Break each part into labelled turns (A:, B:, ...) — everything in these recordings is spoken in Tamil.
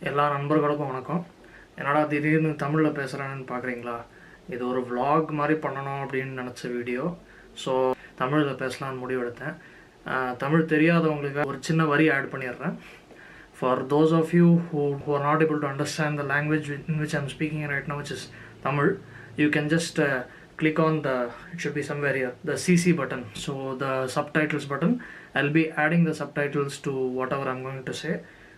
A: எல்லா நண்பர்களுக்கும் வணக்கம். என்னடா திடீர்னு தமிழில் பேசுகிறேன்னு பார்க்குறீங்களா? இது ஒரு vlog மாதிரி பண்ணணும் அப்படின்னு நினச்ச வீடியோ. ஸோ தமிழில் பேசலான்னு முடிவெடுத்தேன். தமிழ் தெரியாதவங்களுக்கு ஒரு சின்ன வரி ஆட் பண்ணிடுறேன். For those of you who are not able to understand the language in which I'm speaking right now, which is Tamil, you can just click on it should be somewhere here, the CC button. So the subtitles button, I'll be adding the subtitles to whatever I'm going to say.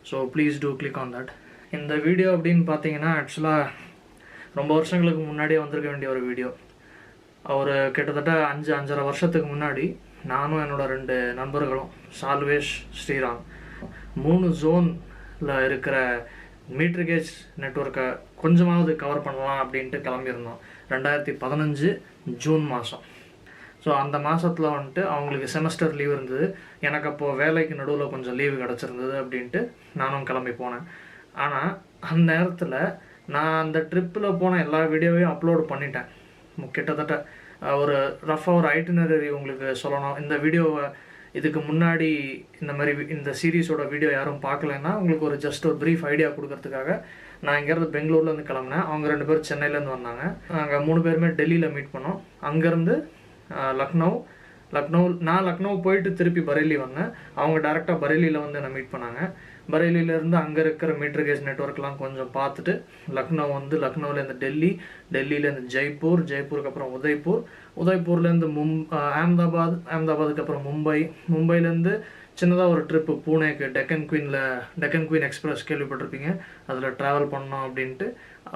A: So please do click on that. இந்த வீடியோ அப்படின்னு பார்த்தீங்கன்னா ஆக்சுவலாக ரொம்ப வருஷங்களுக்கு முன்னாடியே வந்திருக்க வேண்டிய ஒரு வீடியோ. ஒரு கிட்டத்தட்ட 5-5.5 வருஷத்துக்கு முன்னாடி நானும் என்னோட 2 நண்பர்களும், சால்வேஷ், ஸ்ரீராம், 3 ஜோனில் இருக்கிற மீட்டர் கேஜ் நெட்வொர்க்கை கொஞ்சமாவது கவர் பண்ணலாம் அப்படின்ட்டு கிளம்பியிருந்தோம். 2015 ஜூன் மாதம். ஸோ அந்த மாதத்தில் வந்துட்டு அவங்களுக்கு செமஸ்டர் லீவ் இருந்தது. எனக்கு அப்போது வேலைக்கு நடுவில் கொஞ்சம் லீவு கிடச்சிருந்தது அப்படின்ட்டு நானும் கிளம்பி போனேன். ஆனால் அந்த நேரத்தில் நான் அந்த ட்ரிப்பில் போன எல்லா வீடியோவையும் அப்லோட் பண்ணிட்டேன். கிட்டத்தட்ட ஒரு ரஃபாக ஒரு ஐட்டினரி உங்களுக்கு சொல்லணும். இந்த வீடியோவை இதுக்கு முன்னாடி இந்த சீரீஸோட வீடியோ யாரும் பார்க்கலன்னா உங்களுக்கு ஒரு ஜஸ்ட் ஒரு ப்ரீஃப் ஐடியா கொடுக்கறதுக்காக நான் இங்கேருந்து பெங்களூர்லேருந்து கிளம்புனேன். அவங்க 2 பேர் சென்னையிலேருந்து வந்தாங்க. நாங்கள் 3 பேருமே டெல்லியில் மீட் பண்ணோம். அங்கேருந்து நான் லக்னோ போயிட்டு திருப்பி பரேலி வந்தேன். அவங்க டேரெக்டாக பரேலியில் வந்து என்னை மீட் பண்ணாங்க. பரேலியிலேருந்து அங்கே இருக்கிற மீட்டர் கேஜ் நெட்வொர்க்லாம் கொஞ்சம் பார்த்துட்டு லக்னோவிலேருந்து டெல்லியிலேருந்து ஜெய்ப்பூருக்கு அப்புறம் உதய்பூர்லேருந்து அகமதாபாதுக்கு அப்புறம் மும்பைலேருந்து சின்னதாக ஒரு ட்ரிப்பு பூனேக்கு, டெக்கன் குயின் எக்ஸ்பிரஸ் கேள்விப்பட்டிருப்பீங்க, அதில் ட்ராவல் பண்ணோம் அப்படின்ட்டு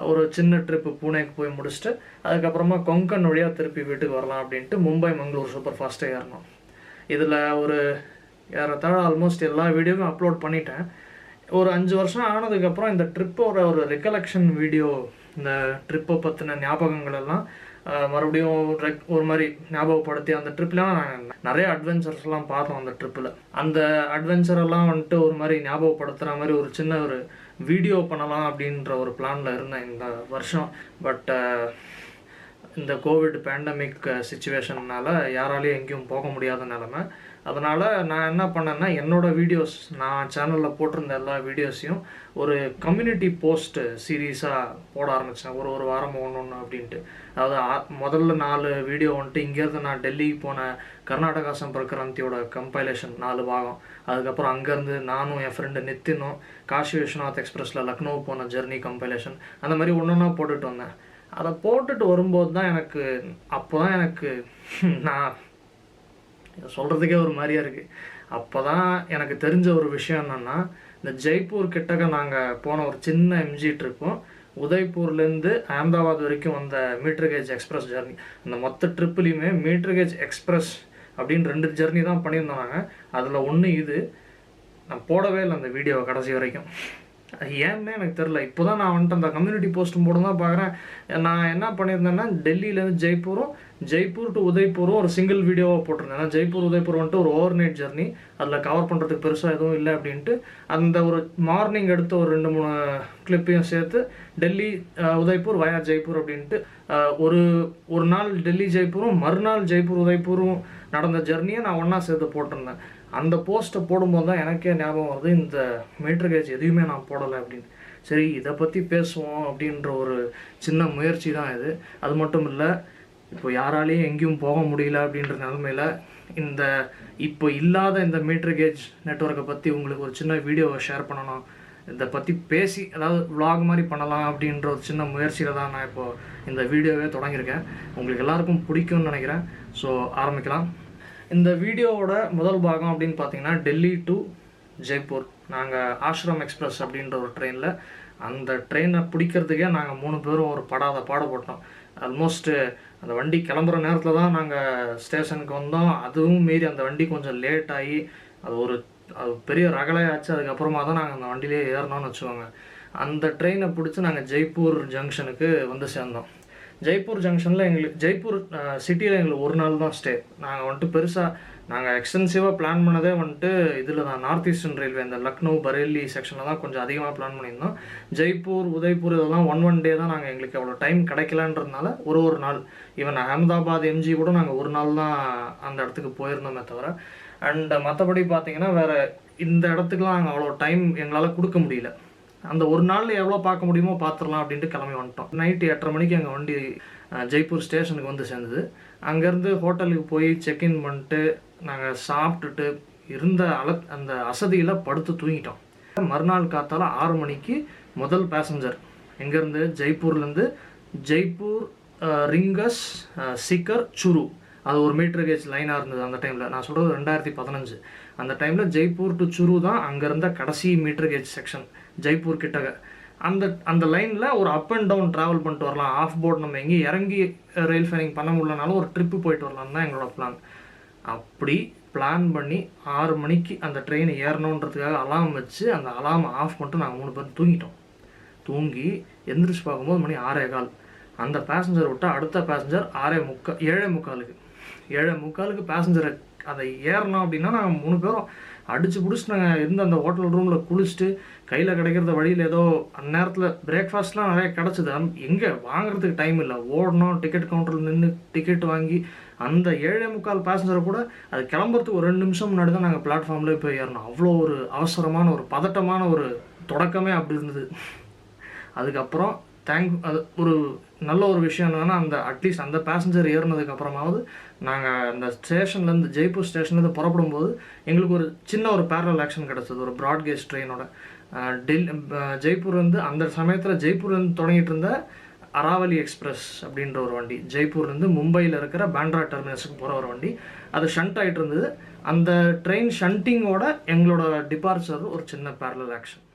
A: ஒரு சின்ன ட்ரிப்பு பூனேக்கு போய் முடிச்சுட்டு அதுக்கப்புறமா கொங்கன் வழியாக திருப்பி வீட்டுக்கு வரலாம் அப்படின்ட்டு மங்களூர் சூப்பர் ஃபாஸ்ட்டாக ஏறணும். இதில் ஒரு ஏறத்தாழ ஆல்மோஸ்ட் எல்லா வீடியோவும் அப்லோட் பண்ணிட்டேன். ஒரு 5 வருஷம் ஆனதுக்கப்புறம் இந்த ட்ரிப்போட ஒரு ரெக்கலெக்ஷன் வீடியோ, இந்த ட்ரிப்பை பற்றின ஞாபகங்கள் எல்லாம் மறுபடியும் ஒரு மாதிரி ஞாபகப்படுத்தி, அந்த ட்ரிப்லாம் நாங்கள் நிறைய அட்வென்ச்சர்ஸ்லாம் பார்த்தோம். அந்த ட்ரிப்பில் அந்த அட்வென்ச்சரெல்லாம் வந்துட்டு ஒரு மாதிரி ஞாபகப்படுத்துகிற மாதிரி ஒரு சின்ன ஒரு வீடியோ பண்ணலாம் அப்படின்ற ஒரு பிளானில் இருந்தேன் இந்த வருஷம். பட் இந்த கோவிட் பேண்டமிக் சிச்சுவேஷன்னால் யாராலையும் எங்கேயும் போக முடியாத நிலமை. அதனால் நான் என்ன பண்ணேன்னா, என்னோடய வீடியோஸ், நான் சேனலில் போட்டிருந்த எல்லா வீடியோஸையும் ஒரு கம்யூனிட்டி போஸ்ட் சீரீஸாக போட ஆரம்பித்தேன். ஒரு வாரம் ஒன்று அப்படின்ட்டு. அதாவது முதல்ல 4 வீடியோ வந்துட்டு இங்கேருந்து நான் டெல்லிக்கு போன கர்நாடகா சம்பர்க் கிராந்தியோட கம்பைலேஷன் 4 பாகம். அதுக்கப்புறம் அங்கேருந்து நானும் என் ஃப்ரெண்டு நித்தினும் காஷி விஸ்வநாத் எக்ஸ்பிரஸில் லக்னோ போன ஜெர்னி கம்பைலேஷன், அந்த மாதிரி ஒன்றா போட்டுட்டு வந்தேன். அதை போட்டுட்டு வரும்போது தான் எனக்கு நான் சொல்கிறதுக்கே ஒரு மாதிரியாக இருக்குது. அப்போ தான் எனக்கு தெரிஞ்ச ஒரு விஷயம் என்னென்னா, இந்த ஜெய்ப்பூர் கிட்டக்க நாங்கள் போன ஒரு சின்ன எம்ஜி ட்ரிப்பும் உதய்பூர்லேருந்து அகமதாபாத் வரைக்கும் வந்த மீட்டர் கேஜ் எக்ஸ்பிரஸ் ஜர்னி, அந்த மொத்த ட்ரிப்புலேயுமே மீட்டர் கேஜ் எக்ஸ்பிரஸ் அப்படின்னு 2 ஜர்னி தான் பண்ணியிருந்தோம் நாங்கள். அதில் ஒன்று இது நான் போடவே இல்லை அந்த வீடியோவை கடைசி வரைக்கும். அது ஏன்னே எனக்கு தெரில. இப்போ தான் நான் வந்துட்டு அந்த கம்யூனிட்டி போஸ்ட்டும் போட தான் பார்க்குறேன். நான் என்ன பண்ணியிருந்தேன்னா, டெல்லியிலேருந்து ஜெய்ப்பூர் டு உதய்பூரும் ஒரு சிங்கிள் வீடியோவாக போட்டிருந்தேன். ஏன்னா உதய்பூர் வந்துட்டு ஒரு ஓவர் நைட் ஜர்னி, அதில் கவர் பண்ணுறதுக்கு பெருசாக எதுவும் இல்லை அப்படின்ட்டு அந்த ஒரு மார்னிங் எடுத்து ஒரு 2-3 கிளிப்பையும் சேர்த்து டெல்லி உதய்பூர் வயா ஜெய்ப்பூர் அப்படின்ட்டு ஒரு நாள் டெல்லி ஜெய்ப்பூரும் மறுநாள் ஜெய்ப்பூர் உதய்பூரும் நடந்த ஜர்னியை நான் ஒன்றா சேர்த்து போட்டிருந்தேன். அந்த போஸ்ட்டை போடும்போது தான் எனக்கே ஞாபகம் வருது, இந்த மீட்டர் கேஜ் எதுவுமே நான் போடலை அப்படின்னு. சரி, இதை பற்றி பேசுவோம் அப்படின்ற ஒரு சின்ன முயற்சி தான் இது. அது மட்டும் இல்லை, இப்போ யாராலையும் எங்கேயும் போக முடியல அப்படின்ற நிலமையில் இப்போ இல்லாத இந்த மீட்டர் கேஜ் நெட்வொர்க்கை பற்றி உங்களுக்கு ஒரு சின்ன வீடியோவை ஷேர் பண்ணணும், இதை பற்றி பேசி அதாவது vlog மாதிரி பண்ணலாம் அப்படின்ற ஒரு சின்ன முயற்சியில் தான் நான் இப்போது இந்த வீடியோவே தொடங்கியிருக்கேன். உங்களுக்கு எல்லாருக்கும் பிடிக்கும்னு நினைக்கிறேன். ஸோ ஆரம்பிக்கலாம். இந்த வீடியோவோட முதல் பாகம் அப்படின்னு பார்த்தீங்கன்னா, டெல்லி டு ஜெய்ப்பூர் நாங்கள் ஆஷ்ரம் எக்ஸ்பிரஸ் அப்படின்ற ஒரு ட்ரெயினில், அந்த ட்ரெயினை பிடிக்கிறதுக்கே நாங்கள் 3 பேரும் ஒரு பாடுபட்டோம். ஆல்மோஸ்ட்டு அந்த வண்டி கிளம்புற நேரத்தில் தான் நாங்கள் ஸ்டேஷனுக்கு வந்தோம். அதுவும் மீறி அந்த வண்டி கொஞ்சம் லேட் ஆகி அது பெரிய ரகலையாச்சு. அதுக்கப்புறமா தான் நாங்கள் அந்த வண்டியிலே ஏறணும்னு வச்சுக்கோங்க. அந்த ட்ரெயினை பிடிச்சி நாங்கள் ஜெய்ப்பூர் ஜங்ஷனுக்கு வந்து சேர்ந்தோம். ஜெய்ப்பூர் ஜங்ஷனில் ஜெய்ப்பூர் சிட்டியில் எங்களுக்கு ஒரு நாள் தான் ஸ்டே. நாங்கள் வந்துட்டு நாங்கள் எக்ஸ்டென்சிவாக பிளான் பண்ணதே வந்துட்டு இதில் தான், நார்த் ஈஸ்டர்ன் ரயில்வே இந்த லக்னோ பரேலி செக்ஷனில் தான் கொஞ்சம் அதிகமாக பிளான் பண்ணியிருந்தோம். ஜெய்ப்பூர் உதய்பூர் இதெல்லாம் ஒன் டே தான். நாங்கள் எங்களுக்கு அவ்வளோ டைம் கிடைக்கலன்றதுனால ஒரு நாள், ஈவன் அகமதாபாத் எம்ஜி கூட நாங்கள் ஒரு நாள் தான் அந்த இடத்துக்கு போயிருந்தோமே தவிர. அண்ட் மற்றபடி பார்த்தீங்கன்னா வேறு இந்த இடத்துக்குலாம் நாங்கள் அவ்வளோ டைம் எங்களால் கொடுக்க முடியல. அந்த ஒரு நாளில் எவ்வளோ பார்க்க முடியுமோ பார்த்துடலாம் அப்படின்ட்டு கிளம்பி வந்துட்டோம். நைட்டு 8:30 மணிக்கு எங்கள் வண்டி ஜெய்ப்பூர் ஸ்டேஷனுக்கு வந்து சேர்ந்தது. அங்கேருந்து ஹோட்டலுக்கு போய் செக்இன் பண்ணிட்டு நாங்கள் சாப்பிட்டுட்டு இருந்த அந்த அசதியில் படுத்து தூங்கிட்டோம். மறுநாள் காத்தால 6 மணிக்கு முதல் பேசஞ்சர் எங்கேருந்து ஜெய்ப்பூர்லேருந்து ஜெய்ப்பூர் ரிங்கஸ் சிக்கர் சுரு, அது ஒரு மீட்டர் கேஜ் லைனாக இருந்தது அந்த டைமில். நான் சொல்கிறது 2015. அந்த டைமில் ஜெய்ப்பூர் டு சுரு தான் அங்கே இருந்த கடைசி மீட்டர் கேஜ் செக்ஷன் ஜெய்ப்பூர் கிட்டக. அந்த லைனில் ஒரு அப் அண்ட் டவுன் ட்ராவல் பண்ணிட்டு வரலாம். ஆஃப் போர்ட் நம்ம எங்கேயும் இறங்கி ரயில் ஃபேரிங் பண்ண முடியலனாலும் ஒரு ட்ரிப்பு போயிட்டு வரலான்னு தான் எங்களோட பிளான். அப்படி பிளான் பண்ணி 6 மணிக்கு அந்த ட்ரெயின் ஏறணுன்றதுக்காக அலாம் வச்சு அந்த அலாம் ஆஃப் பண்ணிட்டு நாங்கள் 3 பேர் தூங்கிட்டோம். தூங்கி எந்திரிச்சு பார்க்கும்போது மணி 6:15. அந்த பேசஞ்சர் விட்டால் அடுத்த பேசஞ்சர் 7:45. 7:45 பேசஞ்சரை அதை ஏறணும் அப்படின்னா நாங்கள் 3 பேரும் அடித்து பிடிச்சிட்டு நாங்கள் இருந்த அந்த ஹோட்டல் ரூமில் குளிச்சுட்டு கையில் கிடைக்கிறத வழியில் ஏதோ அந்நேரத்தில் பிரேக்ஃபாஸ்ட்லாம் நிறைய கிடச்சிது. எங்கே வாங்குறதுக்கு டைம் இல்லை, ஓடணும். டிக்கெட் கவுண்டரில் நின்று டிக்கெட் வாங்கி அந்த 7:45 பேசஞ்சரை கூட அது கிளம்புறதுக்கு ஒரு 2 நிமிஷம் முன்னாடி தான் நாங்கள் பிளாட்ஃபார்ம்லேயே போய் ஏறணும். அவ்வளோ ஒரு அவசரமான ஒரு பதட்டமான ஒரு தொடக்கமே அப்படி இருந்தது. அதுக்கப்புறம் அது ஒரு நல்ல ஒரு விஷயம் என்னென்னா, அந்த அட்லீஸ்ட் அந்த பேசஞ்சர் ஏறினதுக்கப்புறமாவது நாங்கள் அந்த ஸ்டேஷன்லேருந்து ஜெய்ப்பூர் ஸ்டேஷன்லேருந்து புறப்படும்போது எங்களுக்கு ஒரு சின்ன ஒரு பேரலல் ஆக்ஷன் கிடச்சிது. ஒரு ப்ராட்கேஜ் ட்ரெயினோட ஜெய்ப்பூர்லேருந்து அந்த சமயத்தில் ஜெய்ப்பூர்லேருந்து தொடங்கிட்டு இருந்த அராவலி எக்ஸ்பிரஸ் அப்படின்ற ஒரு வண்டி, ஜெய்ப்பூர்லேருந்து மும்பையில் இருக்கிற பேண்ட்ரா டெர்மினஸுக்கு போகிற ஒரு வண்டி, அது ஷண்ட் ஆகிட்டு இருந்தது. அந்த ட்ரெயின் ஷண்டிங்கோட எங்களோட டிபார்ச்சர் ஒரு சின்ன parallel action.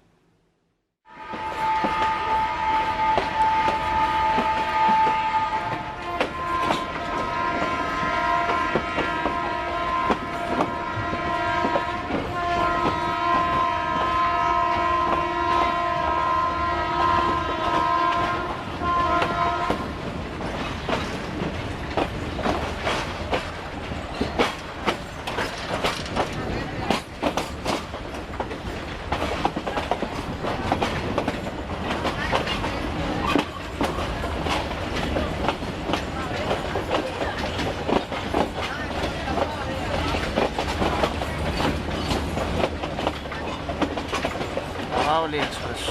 A: Aravali Express.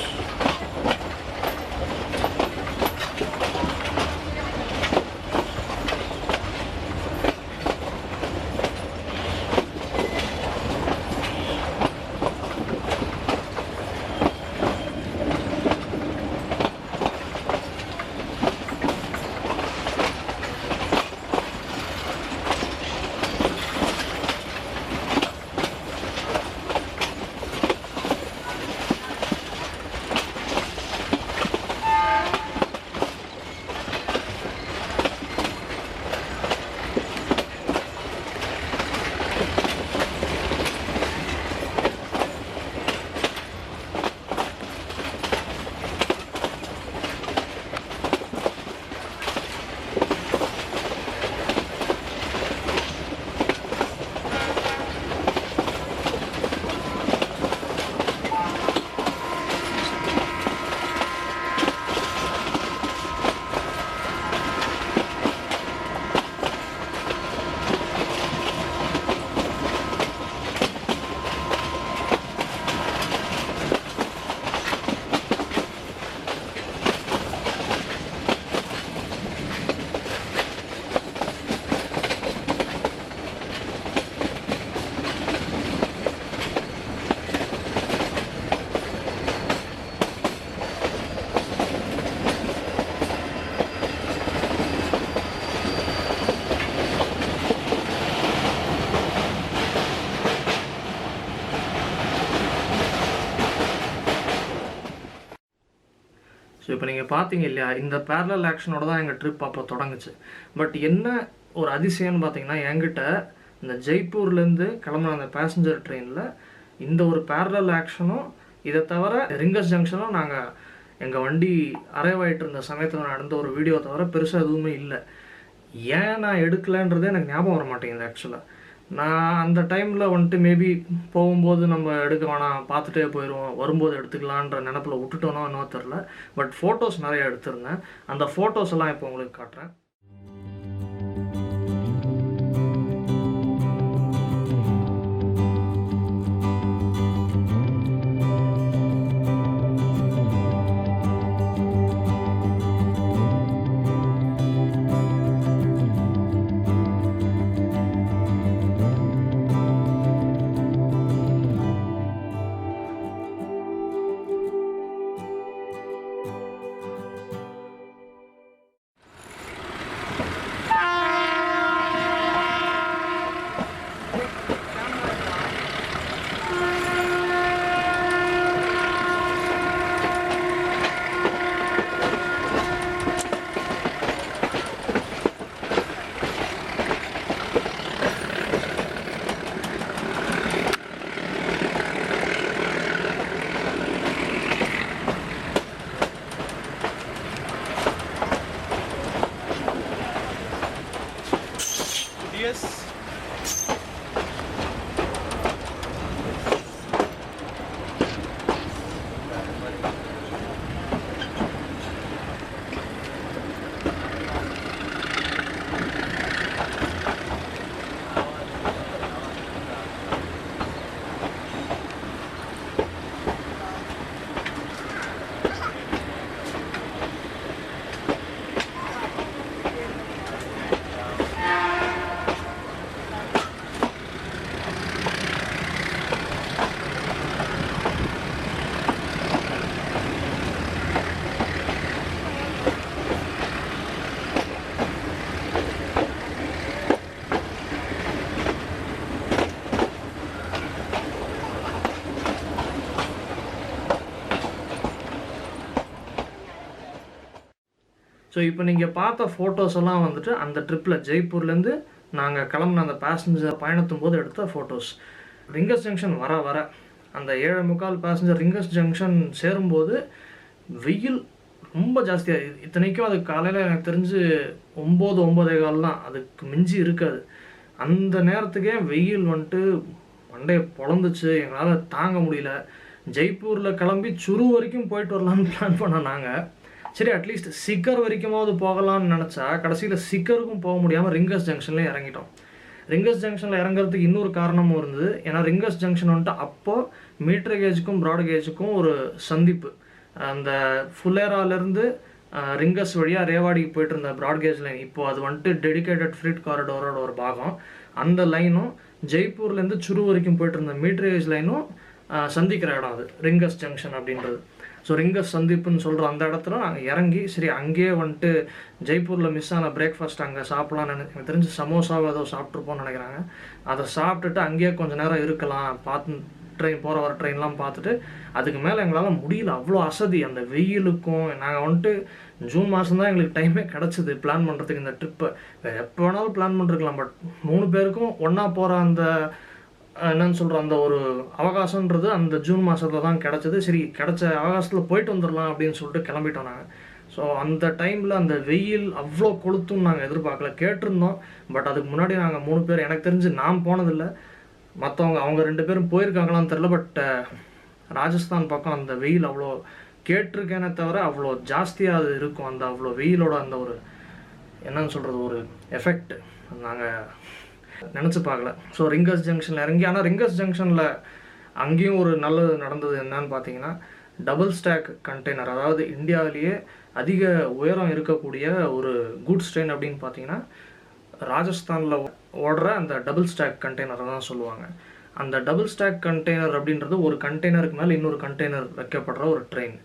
A: So இப்போ நீங்கள் பார்த்தீங்க இல்லையா, இந்த பேரலல் ஆக்ஷனோட தான் எங்கள் ட்ரிப் அப்போ தொடங்குச்சு. பட் என்ன ஒரு அதிசயம்னு பார்த்தீங்கன்னா, என்கிட்ட இந்த ஜெய்ப்பூர்லேருந்து கிளம்புன அந்த பேசஞ்சர் ட்ரெயினில் இந்த ஒரு பேரலல் ஆக்ஷனும், இதை தவிர ரிங்கஸ் ஜங்ஷனும் நாங்கள் எங்கள் வண்டி அரைவ் ஆகிட்டு இருந்த சமயத்தில் நடந்த ஒரு வீடியோ தவிர பெருசாக எதுவுமே இல்லை. ஏன் நான் எடுக்கலைன்றதே எனக்கு ஞாபகம் வர மாட்டேங்குது. ஆக்சுவலாக நான் அந்த டைமில் வந்துட்டு மேபி போகும்போது நம்ம எடுக்க வேணாம், பார்த்துட்டே போயிடுவோம், வரும்போது எடுத்துக்கலான்ற நினப்பில் விட்டுட்டோனோ என்னவோ தெரில. பட் ஃபோட்டோஸ் நிறையா எடுத்திருந்தேன். அந்த ஃபோட்டோஸ் எல்லாம் இப்போ உங்களுக்கு காட்டுறேன். ஸோ இப்போ நீங்கள் பார்த்த ஃபோட்டோஸ் எல்லாம் வந்துட்டு அந்த ட்ரிப்பில் ஜெய்ப்பூர்லேருந்து நாங்கள் கிளம்புன அந்த பேசஞ்சர் பயணத்தும் போது எடுத்த ஃபோட்டோஸ். ரிங்கஸ் ஜங்ஷன் வர வர அந்த 7:45 பேசஞ்சர் ரிங்கஸ் ஜங்ஷன் சேரும்போது வெயில் ரொம்ப ஜாஸ்தியாக, இத்தனைக்கும் அது காலையில் எனக்கு தெரிஞ்சு 9-9:15 தான், அதுக்கு மிஞ்சி இருக்காது. அந்த நேரத்துக்கே வெயில் வந்துட்டு மண்டையை பொழந்துச்சு, எங்களால் தாங்க முடியல. ஜெய்ப்பூரில் கிளம்பி சுரு வரைக்கும் போயிட்டு வரலான்னு பிளான் பண்ணோம் நாங்கள். சரி அட்லீஸ்ட் சிக்கர் வரைக்குமாவது போகலான்னு நினச்சா கடைசியில் சிக்கருக்கும் போக முடியாமல் ரிங்கஸ் ஜங்ஷன்லேயே இறங்கிட்டோம். ரிங்கஸ் ஜங்ஷனில் இறங்குறதுக்கு இன்னொரு காரணமும் இருந்தது. ஏன்னா ரிங்கஸ் ஜங்ஷன் வந்துட்டு அப்போது மீட்டர் கேஜுக்கும் ப்ராட் கேஜுக்கும் ஒரு சந்திப்பு. அந்த ஃபுல்லேராலேருந்து ரிங்கஸ் வழியாக ரேவாடிக்கு போயிட்டு இருந்த ப்ராட்கேஜ் லைன், இப்போது அது வந்துட்டு டெடிக்கேட்டட் ஃப்ரீட் காரிடோரோட ஒரு பாகம். அந்த லைனும் ஜெய்ப்பூர்லேருந்து சுரு வரைக்கும் போயிட்டு இருந்த மீட்டர் கேஜ் லைனும் சந்திக்கிற இடம் அது ரிங்கஸ் ஜங்ஷன் அப்படின்றது. ஸோ ரிங்கஸ் சந்திப்புன்னு சொல்கிற அந்த இடத்துல நாங்கள் இறங்கி சரி அங்கேயே வந்துட்டு ஜெய்ப்பூரில் மிஸ் ஆன பிரேக்ஃபாஸ்ட் அங்கே சாப்பிட்லான்னு எனக்கு தெரிஞ்சு சமோசாவை ஏதோ சாப்பிட்ருப்போம்னு நினைக்கிறாங்க. அதை சாப்பிட்டுட்டு அங்கேயே கொஞ்சம் நேரம் இருக்கலாம், பார்த்து ட்ரெயின் போகிற வர ட்ரெயின்லாம் பார்த்துட்டு. அதுக்கு மேலே எங்களால் முடியல, அவ்வளோ அசதி அந்த வெயிலுக்கும். நாங்கள் வந்துட்டு ஜூன் மாதம் தான் எங்களுக்கு டைமே கிடச்சிது பிளான் பண்ணுறதுக்கு இந்த ட்ரிப்பை. எப்போ வேணாலும் பிளான் பண்ணிருக்கலாம், பட் 3 பேருக்கும் ஒன்றா போகிற அந்த என்னன்னு சொல்கிற அந்த ஒரு அவகாசன்றது அந்த ஜூன் மாதத்தில் தான் கிடச்சிது. சரி கிடச்ச அவகாசத்தில் போயிட்டு வந்துடலாம் அப்படின்னு சொல்லிட்டு கிளம்பிட்டோம் நாங்கள். ஸோ அந்த டைமில் அந்த வெயில் அவ்வளோ கொளுத்துன்னு நாங்கள் எதிர்பார்க்கல, கேட்டிருந்தோம். பட் அதுக்கு முன்னாடி நாங்கள் 3 பேர், எனக்கு தெரிஞ்சு நான் போனதில்லை, மற்றவங்க அவங்க 2 பேரும் போயிருக்காங்களான்னு தெரில. பட் ராஜஸ்தான் பக்கம் அந்த வெயில் அவ்வளோ கேட்டிருக்கேனே தவிர அவ்வளோ ஜாஸ்தியாக அது இருக்கும். அந்த அவ்வளோ வெயிலோட அந்த ஒரு என்னன்னு சொல்கிறது ஒரு எஃபெக்ட் நாங்கள் நினச்சி பார்க்கல. ஸோ ரிங்கஸ் ஜங்ஷனில் இறங்கி, ஆனால் ரிங்கஸ் ஜங்ஷனில் அங்கேயும் ஒரு நல்லது நடந்தது. என்னன்னு பார்த்தீங்கன்னா டபுள் ஸ்டாக் கண்டெய்னர், அதாவது இந்தியாவிலேயே அதிக உயரம் இருக்கக்கூடிய ஒரு கூட்ஸ் ட்ரெயின் அப்படின்னு பார்த்தீங்கன்னா ராஜஸ்தானில் ஓடுற அந்த டபுள் ஸ்டாக் கண்டெய்னரை தான் சொல்லுவாங்க. அந்த டபுள் ஸ்டாக் கண்டெய்னர் அப்படின்றது ஒரு கண்டெய்னருக்கு மேலே இன்னொரு கண்டெய்னர் வைக்கப்படுற ஒரு ட்ரெயின்.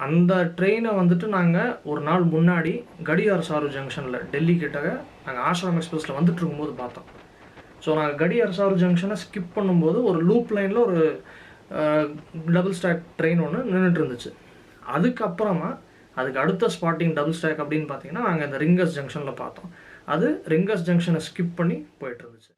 A: அந்த ட்ரெயினை வந்துட்டு நாங்கள் ஒரு நாள் முன்னாடி கடியார் சாரு ஜங்ஷனில் டெல்லி கிட்டக்க நாங்கள் ஆஷ்ரம் எக்ஸ்பிரஸில் வந்துட்டு இருக்கும்போது பார்த்தோம். ஸோ நாங்கள் கடியார் சாரு ஜங்ஷனை ஸ்கிப் பண்ணும்போது ஒரு லூப் லைனில் ஒரு டபுள் ஸ்டாக் ட்ரெயின் ஒன்று நின்றுட்டு இருந்துச்சு. அதுக்கப்புறமா அதுக்கு அடுத்த ஸ்பாட்டிங் டபுள் ஸ்டாக் அப்படின்னு பார்த்தீங்கன்னா நாங்கள் இந்த ரிங்கஸ் ஜங்ஷனில் பார்த்தோம். அது ரிங்கஸ் ஜங்ஷனை ஸ்கிப் பண்ணி போயிட்டு இருந்துச்சு.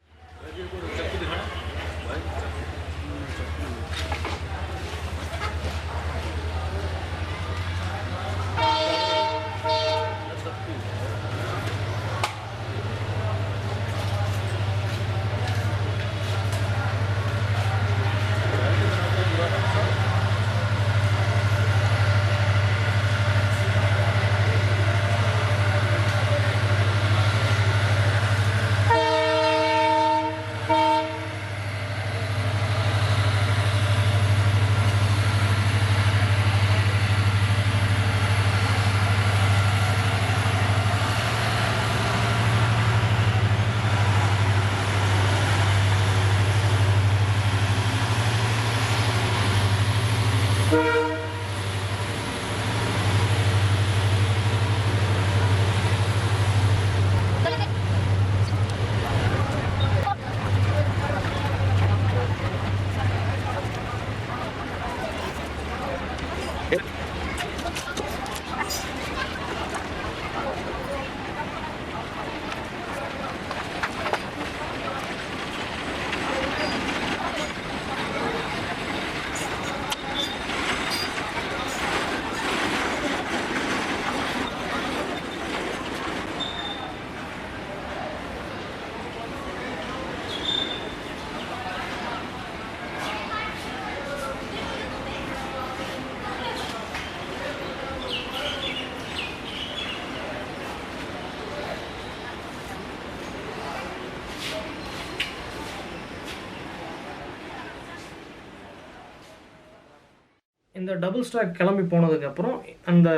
A: இந்த டபுள் ஸ்டாக் கிளம்பி போனதுக்கப்புறம் அந்த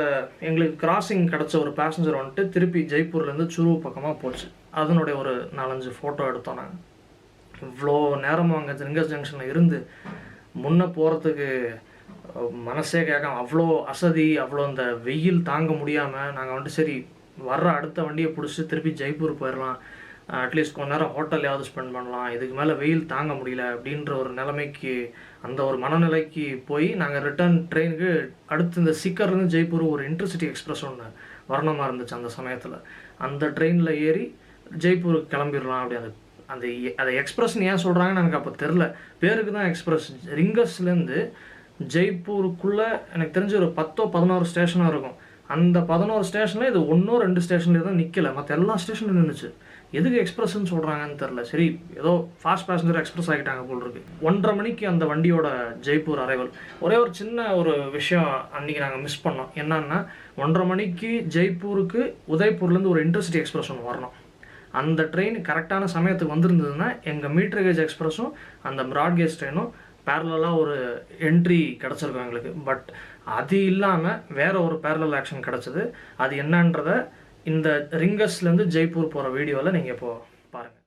A: எங்களுக்கு கிராசிங் கிடச்ச ஒரு பேசஞ்சர் வந்துட்டு திருப்பி ஜெய்ப்பூர்லேருந்து சுரு பக்கமாக போச்சு. அதனுடைய ஒரு 4-5 ஃபோட்டோ எடுத்தோம் நாங்கள். இவ்வளோ நேரமும் அங்கே ரிங்கஸ் ஜங்ஷனில் இருந்து முன்னே போகிறதுக்கு மனசே கேட்காம அவ்வளோ அசதி, அவ்வளோ அந்த வெயில் தாங்க முடியாமல் நாங்கள் வந்துட்டு சரி வர்ற அடுத்த வண்டியை பிடிச்சி திருப்பி ஜெய்ப்பூர் போயிடலாம், அட்லீஸ்ட் கொஞ்ச நேரம் ஹோட்டல்லையாவது ஸ்பெண்ட் பண்ணலாம், இதுக்கு மேலே வெயில் தாங்க முடியல அப்படின்ற ஒரு நிலைமைக்கு, அந்த ஒரு மனநிலைக்கு போய் நாங்கள் ரிட்டர்ன் ட்ரெயினுக்கு அடுத்து இந்த சிக்கர்லேருந்து ஜெய்ப்பூர் ஒரு இன்டர்சிட்டி எக்ஸ்பிரஸ் ஒன்று வர்ணமாக இருந்துச்சு அந்த சமயத்தில். அந்த ட்ரெயினில் ஏறி ஜெய்ப்பூருக்கு கிளம்பிடலாம் அப்படி. அந்த அதை எக்ஸ்பிரஸ்ன்னு ஏன் சொல்கிறாங்கன்னு எனக்கு அப்போ தெரில. பேருக்கு தான் எக்ஸ்பிரஸ். ரிங்கஸ்லேருந்து ஜெய்ப்பூருக்குள்ளே எனக்கு தெரிஞ்ச ஒரு 10-11 ஸ்டேஷனாக இருக்கும். அந்த 11 ஸ்டேஷனில் இது 1-2 ஸ்டேஷன்லேயே தான் நிற்கலை, மற்ற எல்லா ஸ்டேஷனும் நின்றுச்சு. எதுக்கு எக்ஸ்பிரஸ்ன்னு சொல்கிறாங்கன்னு தெரில. சரி, ஏதோ ஃபாஸ்ட் பேசஞ்சர் எக்ஸ்பிரஸ் ஆகிட்டாங்க போல் இருக்குது. 1:30 மணிக்கு அந்த வண்டியோட ஜெய்ப்பூர் அரைவல். ஒரே ஒரு சின்ன ஒரு விஷயம் அன்றைக்கி நாங்கள் மிஸ் பண்ணோம். என்னன்னா 1:30 மணிக்கு ஜெய்ப்பூருக்கு உதய்பூர்லேருந்து ஒரு இன்டர்சிட்டி எக்ஸ்பிரஸ் ஒன்று வரணும். அந்த ட்ரெயின் கரெக்டான சமயத்துக்கு வந்திருந்ததுன்னா எங்கள் மீட்டர் கேஜ் எக்ஸ்பிரஸும் அந்த ப்ராட்கேஜ் ட்ரெயினும் பேரலாக ஒரு என்ட்ரி கிடச்சிருக்கும் எங்களுக்கு. பட் அது இல்லாமல் வேறு ஒரு பேரலல் ஆக்ஷன் கிடச்சிது. அது என்னன்றதை இந்த ரிங்கஸ்லேருந்து ஜெய்ப்பூர் போகிற வீடியோவில் நீங்கள் இப்போது பாருங்கள்.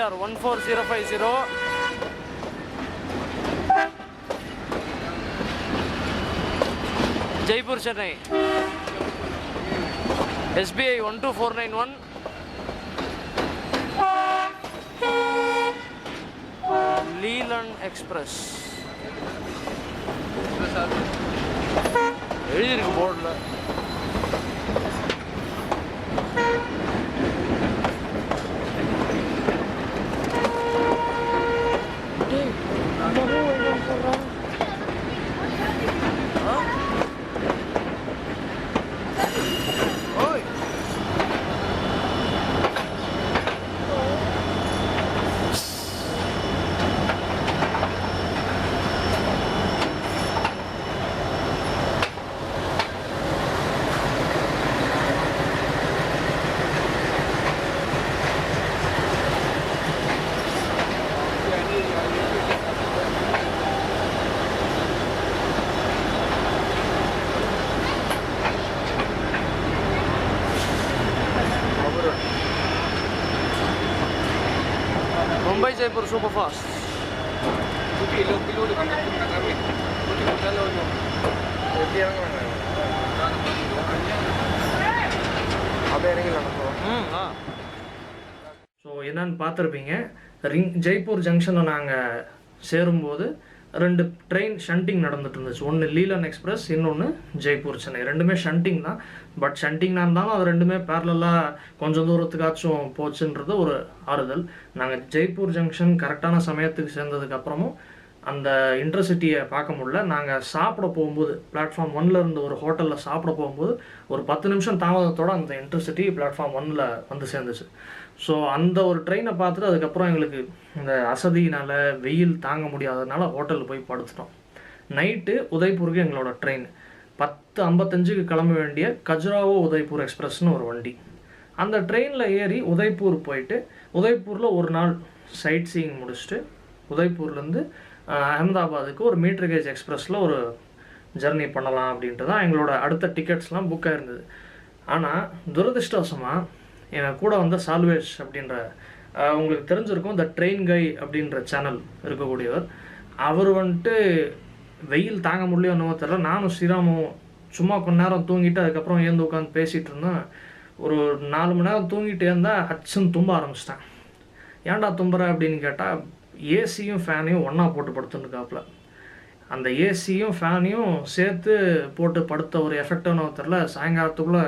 A: SBR 14050, Jaipur Chennai SBI 12491, Leland Express எழுதிருக்கு போர்டில். Mumbai Jaipur super fast. So என்னன்னு பார்த்துருப்பீங்க, ஜெய்ப்பூர் ஜங்ஷனில் நாங்கள் சேரும்போது 2 ட்ரெயின் ஷண்டிங் நடந்துட்டு இருந்துச்சு. ஒன்று லீலன் எக்ஸ்பிரஸ், இன்னொன்று ஜெய்ப்பூர் சென்னை. ரெண்டுமே ஷண்டிங் தான். பட் ஷண்டிங்னா இருந்தாலும் அது ரெண்டுமே பேரலாக கொஞ்சம் தூரத்துக்காச்சும் போச்சுன்றது ஒரு ஆறுதல். நாங்கள் ஜெய்ப்பூர் ஜங்ஷன் கரெக்டான சமயத்துக்கு சேர்ந்ததுக்கப்புறமும் அந்த இன்டர்சிட்டியை பார்க்க முடியல. நாங்கள் சாப்பிட போகும்போது பிளாட்ஃபார்ம் 1ல் இருந்து ஒரு ஹோட்டலில் சாப்பிட போகும்போது ஒரு 10 நிமிஷம் தாமதத்தோடு அந்த இன்டர்சிட்டி பிளாட்ஃபார்ம் 1ல் வந்து சேர்ந்துச்சு. ஸோ அந்த ஒரு ட்ரெயினை பார்த்துட்டு அதுக்கப்புறம் எங்களுக்கு இந்த அசதியினால் வெயில் தாங்க முடியாததுனால ஹோட்டலில் போய் படுத்துட்டோம். நைட்டு உதய்பூருக்கு எங்களோட ட்ரெயின் 10:55க்கு கிளம்ப வேண்டிய கஜுராவோ உதய்பூர் எக்ஸ்பிரஸ்னு ஒரு வண்டி. அந்த ட்ரெயினில் ஏறி உதய்பூர் போயிட்டு உதய்பூரில் ஒரு நாள் சைட் சீயிங் முடிச்சுட்டு உதய்பூர்லேருந்து அகமதாபாத்துக்கு ஒரு மீட்டர் கேஜ் எக்ஸ்பிரஸில் ஒரு ஜர்னி பண்ணலாம் அப்படின்ட்டு தான் எங்களோட அடுத்த டிக்கெட்ஸ்லாம் புக் ஆகிருந்தது. ஆனால் துரதிருஷ்டவசமாக என் கூட வந்த சால்வேஷ் அப்படின்ற உங்களுக்கு தெரிஞ்சிருக்கும், த ட்ரெயின் கை அப்படின்ற சேனல் இருக்கக்கூடியவர். அவர் வந்துட்டு வெயில் தாங்க முடியலையோ என்னவோ தெரியல, நானும் ஸ்ரீராமும் சும்மா கொஞ்ச நேரம் தூங்கிட்டு அதுக்கப்புறம் ஏந்து உட்காந்து பேசிகிட்டு இருந்தேன். ஒரு 4 மணி நேரம் தூங்கிட்டு இருந்தால் ஹச்சுன்னு தும்ப ஆரம்பிச்சிட்டேன். ஏன்டா தும்புற அப்படின்னு கேட்டால், ஏசியும் ஃபேனையும் ஒன்றா போட்டு படுத்துட்டுருக்காப்புல. அந்த ஏசியும் ஃபேனையும் சேர்த்து போட்டு படுத்த ஒரு எஃபெக்டானோ தெரில, சாயங்காலத்துக்குள்ளே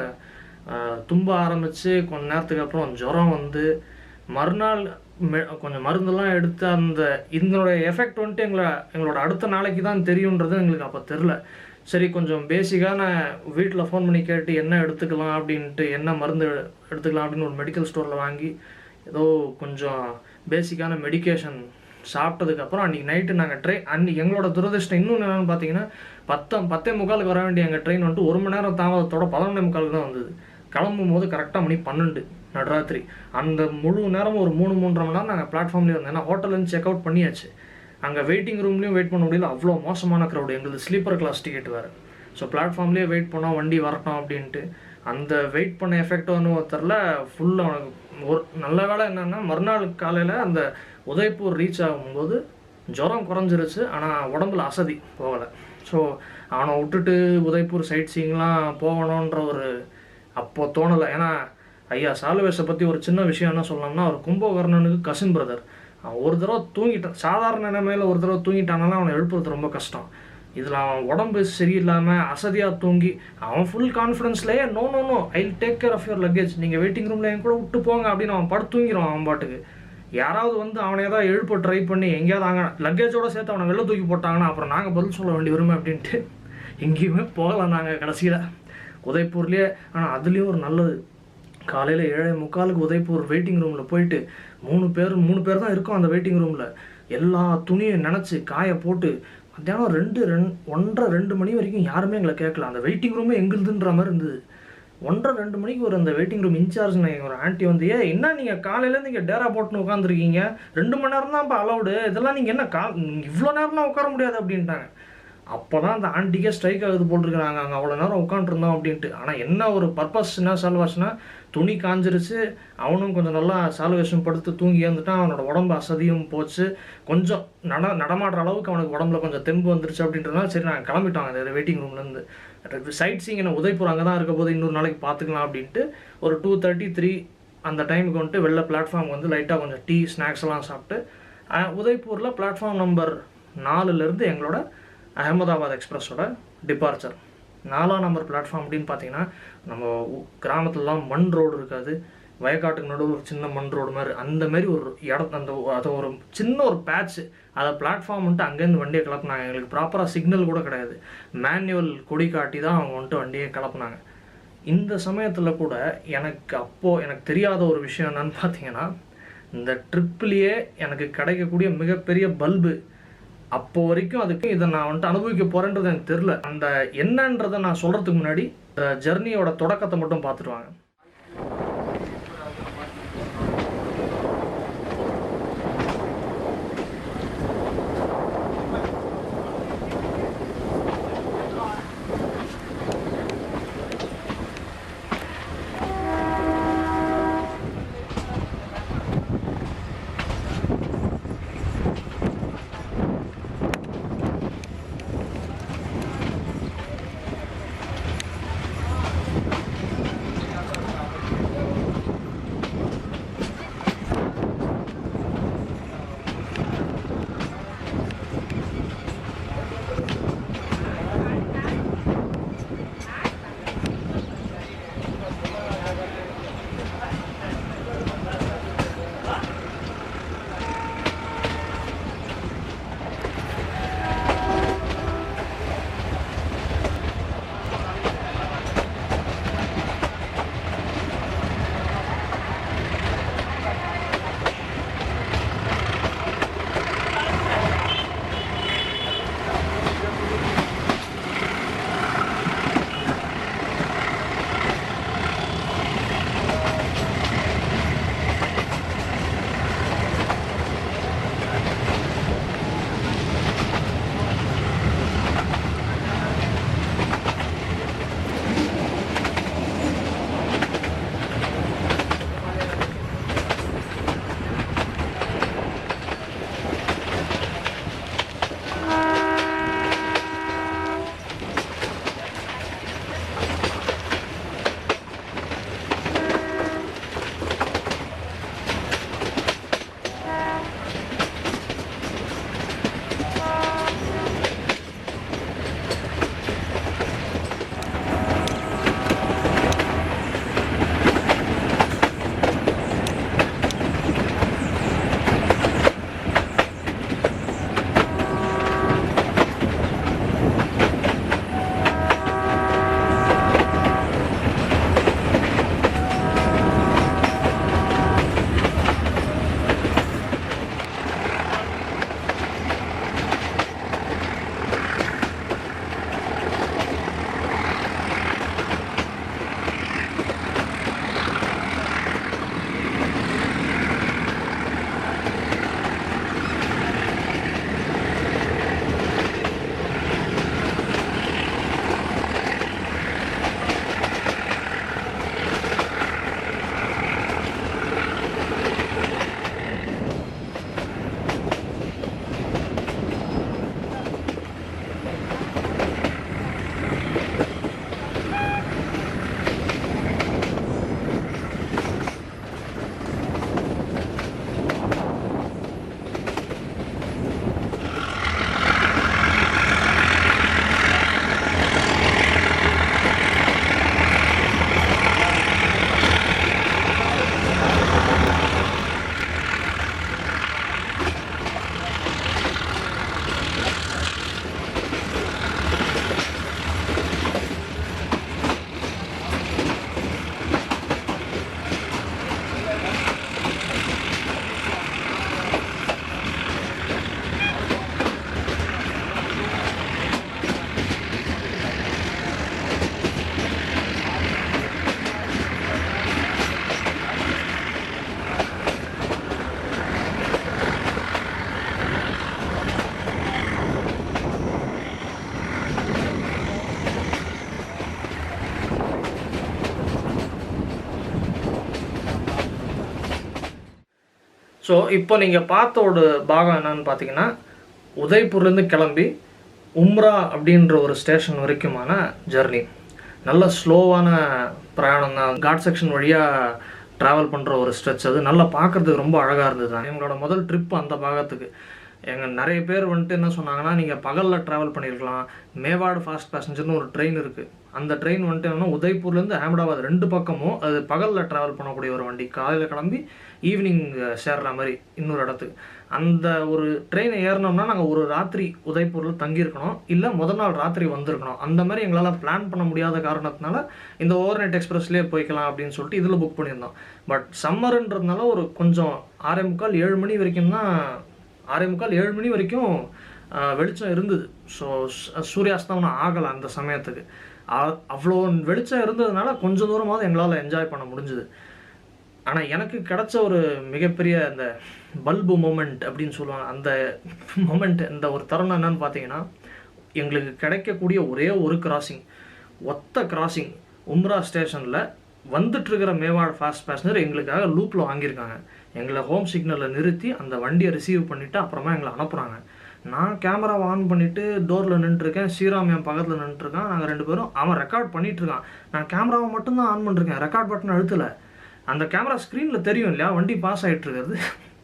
A: தும்ப ஆரம்பித்து கொஞ்ச நேரத்துக்கு அப்புறம் ஜுரம் வந்து மறுநாள் கொஞ்சம் மருந்தெல்லாம் எடுத்து அந்த இதனுடைய எஃபெக்ட் வந்துட்டு எங்களோட அடுத்த நாளைக்கு தான் தெரியுன்றது எங்களுக்கு அப்போ தெரில. சரி, கொஞ்சம் பேசிக்காக நான் வீட்டில் ஃபோன் பண்ணி கேட்டு என்ன எடுத்துக்கலாம் அப்படின்ட்டு, என்ன மருந்து எடுத்துக்கலாம் அப்படின்னு ஒரு மெடிக்கல் ஸ்டோரில் வாங்கி ஏதோ கொஞ்சம் பேசிக்கான மெடிக்கேஷன் சாப்பிட்டதுக்கப்புறம் அன்றைக்கி நைட்டு நாங்கள் அன்றைக்கி எங்களோட துரதிருஷ்டம் இன்னொன்று என்னென்னு பார்த்தீங்கன்னா, 10:45 வர வேண்டிய எங்கள் ட்ரெயின் வந்துட்டு 1 மணி நேரம் தாமதத்தோட 11:45 தான் வந்தது. கிளம்பும் போது கரெக்டாக மணி 12 நடுராத்திரி. அந்த முழு நேரமும் ஒரு 3-3.5 மணி நேரம் நாங்கள் பிளாட்ஃபார்ம்லேயே இருந்தோம். ஏன்னா ஹோட்டல்லேருந்து செக் அவுட் பண்ணியாச்சு. அங்கே வெயிட்டிங் ரூம்லேயும் வெயிட் பண்ண முடியல, அவ்வளோ மோசமான க்ரௌடு. எங்களுக்கு ஸ்லீப்பர் கிளாஸ் டிக்கெட் வேறு. ஸோ பிளாட்ஃபார்ம்லேயே வெயிட் பண்ணோம் வண்டி வரட்டும் அப்படின்ட்டு. அந்த வெயிட் பண்ண எஃபெக்டானு ஒருத்தரில் ஃபுல்லாக ஒரு நல்ல வேலை என்னென்னா, மறுநாள் காலையில் அந்த உதய்பூர் ரீச் ஆகும்போது ஜுரம் குறைஞ்சிருச்சு, ஆனால் உடம்புல அசதி போகலை. ஸோ அவனை விட்டுட்டு உதய்பூர் சைட் சீயிங்லாம் போகணுன்ற ஒரு அப்போ தோணலை. ஏன்னா ஐயா சால்வேஸை பற்றி ஒரு சின்ன விஷயம் என்ன சொல்லலாம்னா, அவர் கும்பகர்ணனுக்கு கசின் பிரதர். அவன் ஒரு தடவை தூங்கிட்டான், சாதாரண நிலைமையில் ஒரு தடவை தூங்கிட்டானால அவனை எழுப்புறது ரொம்ப கஷ்டம். இதில் அவன் உடம்பு சரியில்லாமல் அசதியாக தூங்கி அவன் ஃபுல் கான்ஃபிடென்ஸ்லேயே no I take care of your luggage, நீங்கள் வெயிட்டிங் ரூமில் என் கூட விட்டு போங்க அப்படின்னு அவன் படுத்து தூங்கிடுவான். அவன் பாட்டுக்கு யாராவது வந்து அவனை ஏதாவது எழுப்ப ட்ரை பண்ணி எங்கேயாவது அங்கே லக்கேஜோடு சேர்த்து அவனை வெளில தூக்கி போட்டாங்கன்னா அப்புறம் நாங்கள் பதில் சொல்ல வேண்டி வருமே அப்படின்ட்டு எங்கேயுமே போகலாம் நாங்கள் கடைசியில் உதய்பூர்லேயே. ஆனால் அதுலேயும் ஒரு நல்லது, காலையில் 7:45 உதய்பூர் வெயிட்டிங் ரூமில் போயிட்டு 3 பேர் தான் இருக்கோம் அந்த வெயிட்டிங் ரூமில். எல்லா துணியும் நினச்சி காய போட்டு மத்தியானம் 1:30-2 மணி வரைக்கும் யாருமே எங்களை கேட்கல. அந்த வெயிட்டிங் ரூமே எங்களுதுன்ற மாதிரி இருந்தது. 1:30-2 மணிக்கு ஒரு அந்த வெயிட்டிங் ரூம் இன்சார்ஜ் ஒரு ஆண்டி வந்து, என்ன நீங்கள் காலையிலேருந்து இங்கே டேரா போட்டுன்னு உட்காந்துருக்கீங்க, 2 மணி நேரம் தான் இப்போ அலவுடு, இதெல்லாம் நீங்கள் என்ன இவ்வளோ நேரம்லாம் உட்கார முடியாது அப்படின்ட்டாங்க. அப்போ தான் அந்த ஆண்டிக்கே ஸ்ட்ரைக் ஆகுது போட்டிருக்கிறாங்க, அங்கே அவ்வளோ நேரம் உட்காந்துருந்தோம் அப்படின்ட்டு. ஆனால் என்ன ஒரு பர்பஸ் என்ன சால்வாச்சுன்னா, துணி காஞ்சிருச்சு, அவனும் கொஞ்சம் நல்லா சால்வேஷன் படுத்து தூங்கி ஏந்துட்டான், அவனோட உடம்பு அசதியும் போச்சு, கொஞ்சம் நடமாடுற அளவுக்கு அவனுக்கு உடம்புல கொஞ்சம் தெம்பு வந்துருச்சு அப்படின்றதுனால சரி நாங்கள் கிளம்பிட்டோம் அந்த வெயிட்டிங் ரூம்லேருந்து. சைட் சீங் என்ன உதய்பூர் அங்கே தான் இருக்க போது, இன்னொரு நாளைக்கு பார்த்துக்கலாம் அப்படின்ட்டு ஒரு 2:33 அந்த டைமுக்கு வந்துட்டு வெளில பிளாட்ஃபார்ம் வந்து லைட்டாக கொஞ்சம் டீ ஸ்நாக்ஸ்லாம் சாப்பிட்டு உதய்பூரில் பிளாட்ஃபார்ம் நம்பர் 4லேருந்து எங்களோட அகமதாபாத் எக்ஸ்பிரஸோட டிபார்ச்சர். 4ஆம் நம்பர் பிளாட்ஃபார்ம் அப்படின்னு பார்த்தீங்கன்னா, நம்ம கிராமத்துலலாம் மண் ரோடு இருக்காது, வயக்காட்டுக்கு நடுவில் ஒரு சின்ன மண் ரோடு மாதிரி அந்த மாதிரி ஒரு இடத்த அதை ஒரு சின்ன ஒரு பேட்ச், அதை பிளாட்ஃபார்ம் வந்துட்டு அங்கேருந்து வண்டியை கிளப்புனாங்க. எங்களுக்கு ப்ராப்பராக சிக்னல் கூட கிடையாது, மேனுவல் கொடி காட்டி தான் அவங்க வந்துட்டு வண்டியை கிளப்புனாங்க. இந்த சமயத்தில் கூட எனக்கு தெரியாத ஒரு விஷயம் என்னன்னு பார்த்தீங்கன்னா, இந்த ட்ரிப்லேயே எனக்கு கிடைக்கக்கூடிய மிகப்பெரிய பல்பு அப்போ வரைக்கும் அதுக்கு இதை நான் வந்துட்டு அனுபவிக்க போகிறேன்றது எனக்கு தெரில. அந்த என்னன்றதை நான் சொல்கிறதுக்கு முன்னாடி இந்த ஜர்னியோட தொடக்கத்தை மட்டும் பார்த்துட்டு வாங்க. ஸோ இப்போ நீங்கள் பார்த்த ஒரு பாகம் என்னன்னு பார்த்தீங்கன்னா, உதய்பூர்லேருந்து கிளம்பி உம்ரா அப்படின்ற ஒரு ஸ்டேஷன் வரைக்குமான ஜர்னி. நல்ல ஸ்லோவான பிரயாணம் தான். காட் செக்ஷன் வழியாக ட்ராவல் பண்ணுற ஒரு ஸ்ட்ரெச். அது நல்லா பார்க்குறதுக்கு ரொம்ப அழகாக இருந்தது தான். எங்களோட முதல் ட்ரிப் அந்த பாகத்துக்கு. நிறைய பேர் வந்துட்டு என்ன சொன்னாங்கன்னா, நீங்கள் பகலில் ட்ராவல் பண்ணியிருக்கலாம். மேவாடு ஃபாஸ்ட் பேசஞ்சர்னு ஒரு ட்ரெயின் இருக்குது. அந்த ட்ரெயின் வந்துட்டு என்னன்னா, உதய்பூர்லேருந்து அஹமதாபாத் 2 பக்கமும் அது பகலில் ட்ராவல் பண்ணக்கூடிய ஒரு வண்டி. காலையில் கிளம்பி ஈவினிங் சேர்ற மாதிரி இன்னொரு இடத்துக்கு. அந்த ஒரு ட்ரெயினை ஏறினோம்னா நாங்கள் ஒரு ராத்திரி உதய்பூரில் தங்கியிருக்கணும், இல்லை முதல் நாள் ராத்திரி வந்திருக்கணும். அந்த மாதிரி எங்களால் பிளான் பண்ண முடியாத காரணத்தினால இந்த ஓவர் நைட் எக்ஸ்பிரஸ்லேயே போய்க்கலாம் அப்படின்னு சொல்லிட்டு இதில் புக் பண்ணியிருந்தோம். பட் சம்மருன்றதுனால ஒரு கொஞ்சம் 6:45 7 மணி வரைக்கும் தான் 6:45 7 மணி வரைக்கும் வெளிச்சம் இருந்தது. ஸோ சூரியாஸ்தமனம் ஆகலை அந்த சமயத்துக்கு. அவ்வளோ வெளிச்சம் இருந்ததுனால கொஞ்சம் தூரமாவது எங்களால் என்ஜாய் பண்ண முடிஞ்சுது. ஆனால் எனக்கு கிடச்ச ஒரு மிகப்பெரிய அந்த பல்பு மொமெண்ட் அப்படின்னு சொல்லுவாங்க, அந்த மொமெண்ட், இந்த ஒரு தருணம் என்னன்னு பார்த்தீங்கன்னா, எங்களுக்கு கிடைக்கக்கூடிய ஒரே ஒரு கிராசிங், ஒத்த கிராசிங். உம்ரா ஸ்டேஷனில் வந்துட்டுருக்கிற மேவாடு ஃபாஸ்ட் பேசஞ்சர் எங்களுக்காக லூப்பில் வாங்கியிருக்காங்க. எங்களை ஹோம் சிக்னலில் நிறுத்தி அந்த வண்டியை ரிசீவ் பண்ணிவிட்டு அப்புறமா எங்களை அனுப்புகிறாங்க. நான் கேமராவை ஆன் பண்ணிவிட்டு டோரில் நின்றுருக்கேன், ஸ்ரீராம் என் பக்கத்தில் நின்றுருக்கான். நாங்கள் 2 பேரும், அவன் ரெக்கார்ட் பண்ணிகிட்ருக்கான், நான் கேமராவை மட்டும்தான் ஆன் பண்ணிருக்கேன், ரெக்கார்ட் பட்டன் அழுத்தலை. அந்த கேமரா ஸ்க்ரீனில் தெரியும் இல்லையா வண்டி பாஸ் ஆகிட்டுருக்கிறது.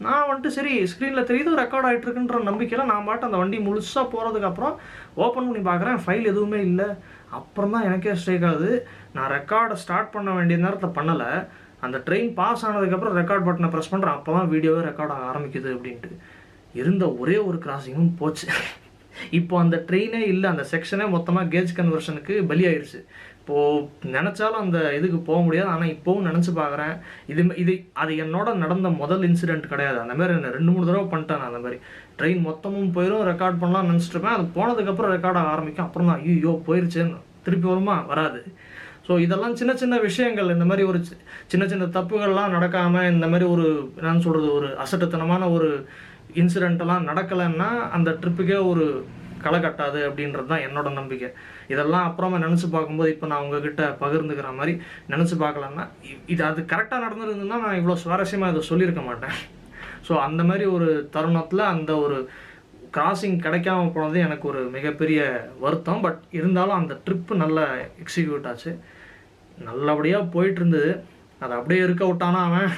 A: நான் வந்துட்டு சரி ஸ்க்ரீனில் தெரியுது ரெக்கார்ட் ஆகிட்டுருக்குன்ற நம்பிக்கையில் நான் பாட்டு அந்த வண்டி முழுசாக போகிறதுக்கப்புறம் ஓப்பன் பண்ணி பார்க்குறேன், ஃபைல் எதுவுமே இல்லை. அப்புறம் தான் எனக்கே ஸ்ட்ரைக் ஆகுது, நான் ரெக்கார்டை ஸ்டார்ட் பண்ண வேண்டிய நேரத்தில் பண்ணலை, அந்த ட்ரெயின் பாஸ் ஆனதுக்கப்புறம் ரெக்கார்ட் பட்டனை ப்ரெஸ் பண்ணுறேன், அப்போ தான் வீடியோவே ரெக்கார்ட் ஆக ஆரம்பிக்குது அப்படின்ட்டு. இருந்த ஒரே ஒரு கிராசிங்கும் போச்சு. இப்போ அந்த ட்ரெயினே இல்லை, அந்த செக்ஷனே மொத்தமாக கேஜ் கன்வர்ஷனுக்கு பலியாயிருச்சு. இப்போது நினச்சாலும் அந்த இதுக்கு போக முடியாது. ஆனால் இப்போவும் நினச்சி பார்க்குறேன், அது என்னோட நடந்த முதல் இன்சிடெண்ட் கிடையாது. அந்த மாதிரி 2-3 தடவை பண்ணிட்டேன் நான். அந்த மாதிரி ட்ரெயின் மொத்தமும் போயிடும், ரெக்கார்ட் பண்ணலாம்னு நினச்சிட்ருப்பேன், அது போனதுக்கப்புறம் ரெக்கார்ட் ஆக ஆரம்பிக்கும். அப்புறம் தான் ஐயோ போயிருச்சேன்னு, திருப்பி வருமா வராது. ஸோ இதெல்லாம் சின்ன சின்ன விஷயங்கள். இந்த மாதிரி ஒரு சின்ன சின்ன தப்புகள்லாம் நடக்காமல், இந்த மாதிரி ஒரு என்னன்னு சொல்கிறது, ஒரு அசட்டுத்தனமான ஒரு இன்சிடெண்ட்டெல்லாம் நடக்கலைன்னா அந்த ட்ரிப்புக்கே ஒரு களை கட்டாது அப்படின்றது தான் என்னோட நம்பிக்கை. இதெல்லாம் அப்புறமா நினச்சி பார்க்கும்போது இப்போ நான் உங்ககிட்ட பகிர்ந்துக்கிற மாதிரி நினச்சி பார்க்கலான்னா, இது அது கரெக்டாக நடந்துருந்துன்னா நான் இவ்வளோ சுவாரஸ்யமாக இதை சொல்லியிருக்க மாட்டேன். ஸோ அந்த மாதிரி ஒரு தருணத்தில் அந்த ஒரு கிராசிங் கிடைக்காம போனது எனக்கு ஒரு மிகப்பெரிய வருத்தம். பட் இருந்தாலும் அந்த ட்ரிப்பு நல்லா எக்ஸிக்யூட் ஆச்சு, நல்லபடியாக போயிட்டு இருந்தது. அதை அப்படியே இருக்க விட்டானா அவன்.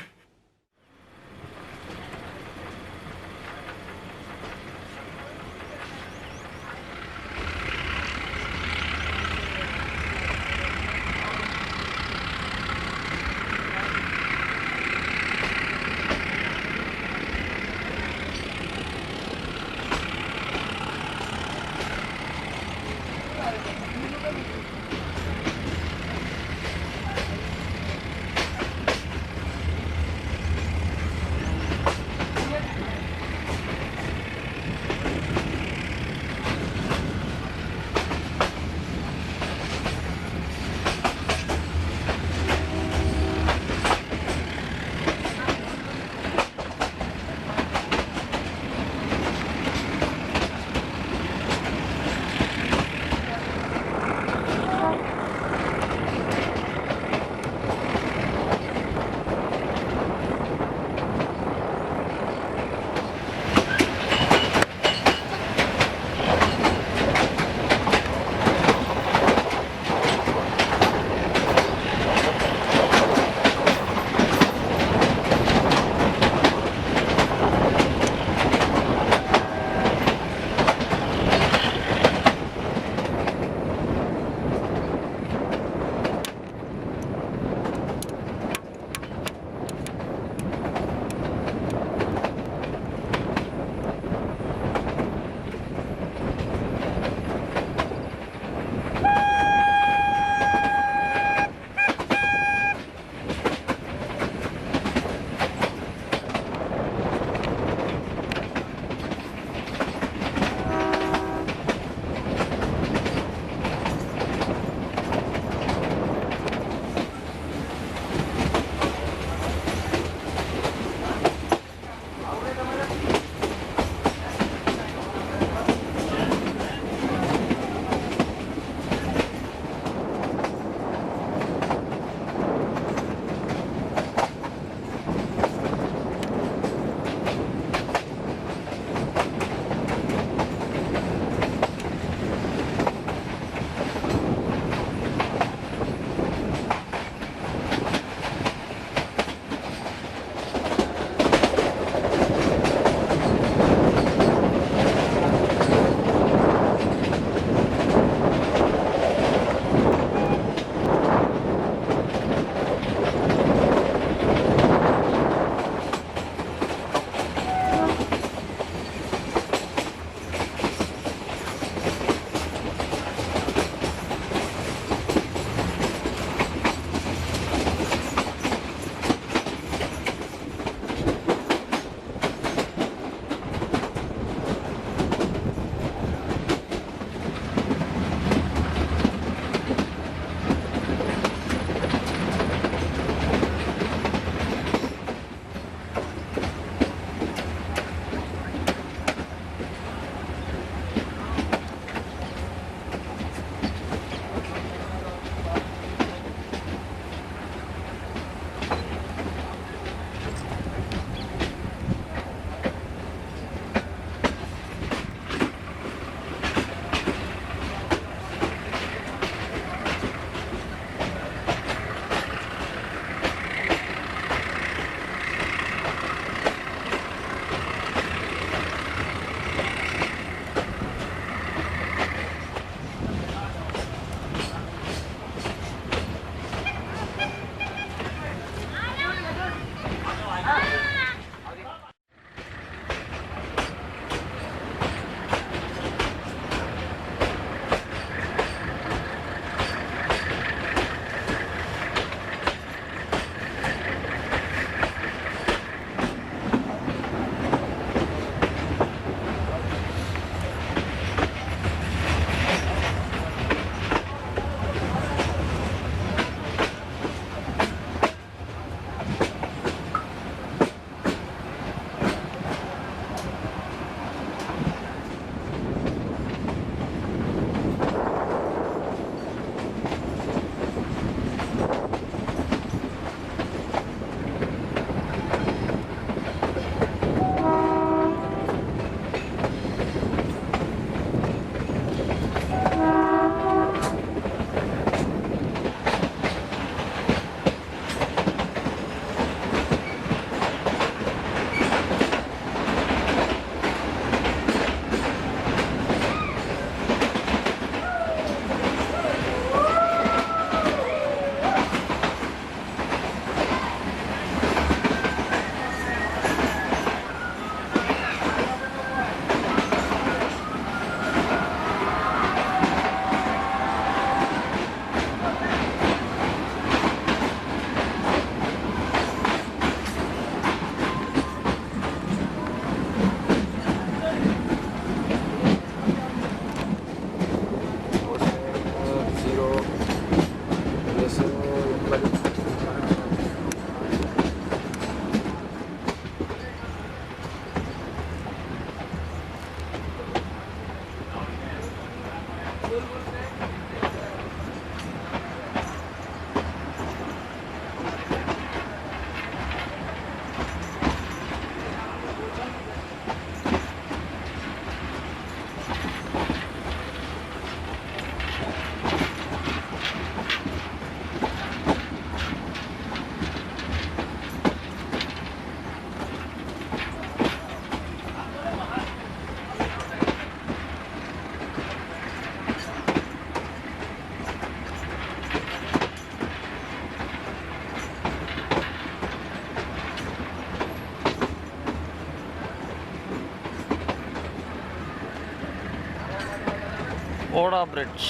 A: ஓடா பிரிட்ஜ்.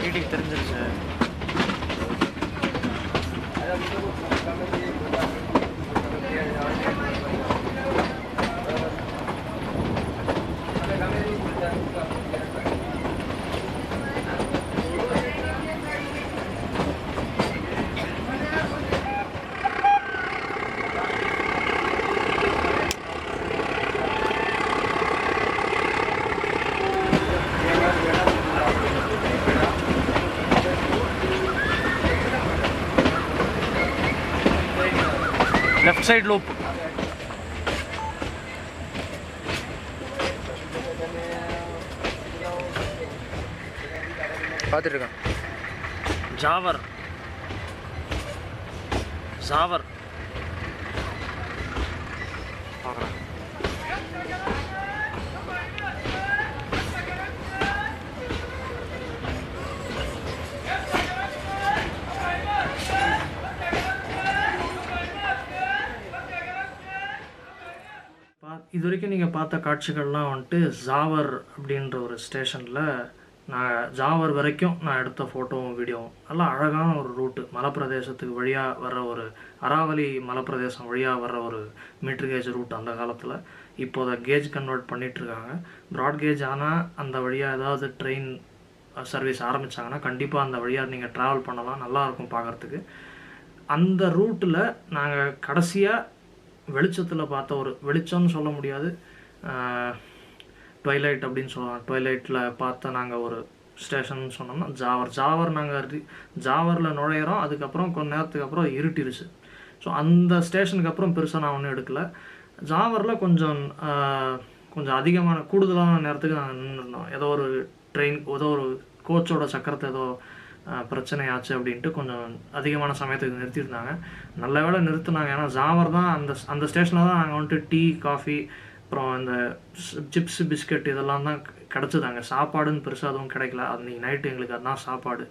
A: ரீடிங் தெரிஞ்சிருச்சு. Left side loop. பார்த்துட்டு இருக்கேன். ஜாவர் ஜாவர் பார்க்குறேன். இது வரைக்கும் நீங்கள் பார்த்த காட்சிகள்லாம் வந்துட்டு ஜாவர் அப்படின்ற ஒரு ஸ்டேஷனில் நான் ஜாவர் வரைக்கும் நான் எடுத்த ஃபோட்டோவும் வீடியோவும் நல்லா அழகான ஒரு ரூட்டு. மலைப்பிரதேசத்துக்கு வழியாக வர்ற ஒரு அராவலி மலைப்பிரதேசம் வழியாக வர்ற ஒரு மீட்ரு கேஜ் ரூட் அந்த காலத்தில். இப்போ அதை கேஜ் கன்வெர்ட் பண்ணிகிட்ருக்காங்க. ப்ராட் கேஜ் ஆனால் அந்த வழியாக ஏதாவது ட்ரெயின் சர்வீஸ் ஆரம்பித்தாங்கன்னா கண்டிப்பாக அந்த வழியாக நீங்கள் ட்ராவல் பண்ணலாம், நல்லாயிருக்கும் பார்க்குறதுக்கு. அந்த ரூட்டில் நாங்கள் கடைசியாக வெளிச்சத்தில் பார்த்த ஒரு வெளிச்சம்னு சொல்ல முடியாது, ட்வைலைட் அப்படின்னு சொல்லலாம். ட்வைலைட்டில் பார்த்த நாங்கள் ஒரு ஸ்டேஷன் சொன்னோம்னா ஜாவர். நாங்கள் ஜாவரில் நுழையிறோம். அதுக்கப்புறம் கொஞ்ச நேரத்துக்கு அப்புறம் இருட்டிருச்சு. ஸோ அந்த ஸ்டேஷனுக்கு அப்புறம் பெருசாக நான் ஒன்றும் எடுக்கலை. ஜாவரில் கொஞ்சம் அதிகமான கூடுதலான நேரத்துக்கு நாங்கள் நின்றுருந்தோம். ஏதோ ஒரு ட்ரெயின் ஏதோ ஒரு கோச்சோட சக்கரத்தை ஏதோ பிரச்சனையாச்சு அப்படின்ட்டு கொஞ்சம் அதிகமான சமயத்துக்கு நிறுத்தியிருந்தாங்க. நல்ல வேளை நிறுத்தினாங்க. ஏன்னா ஜாவர் தான் அந்த ஸ்டேஷனில் தான் நாங்கள் வந்துட்டு டீ காஃபி அப்புறம் இந்த சிப்ஸ் பிஸ்கட் இதெல்லாம் தான் கிடச்சிதாங்க. சாப்பாடுன்னு பெருசாக அதுவும் கிடைக்கல. அன்றைக்கி நைட்டு எங்களுக்கு அதுதான் சாப்பாடு.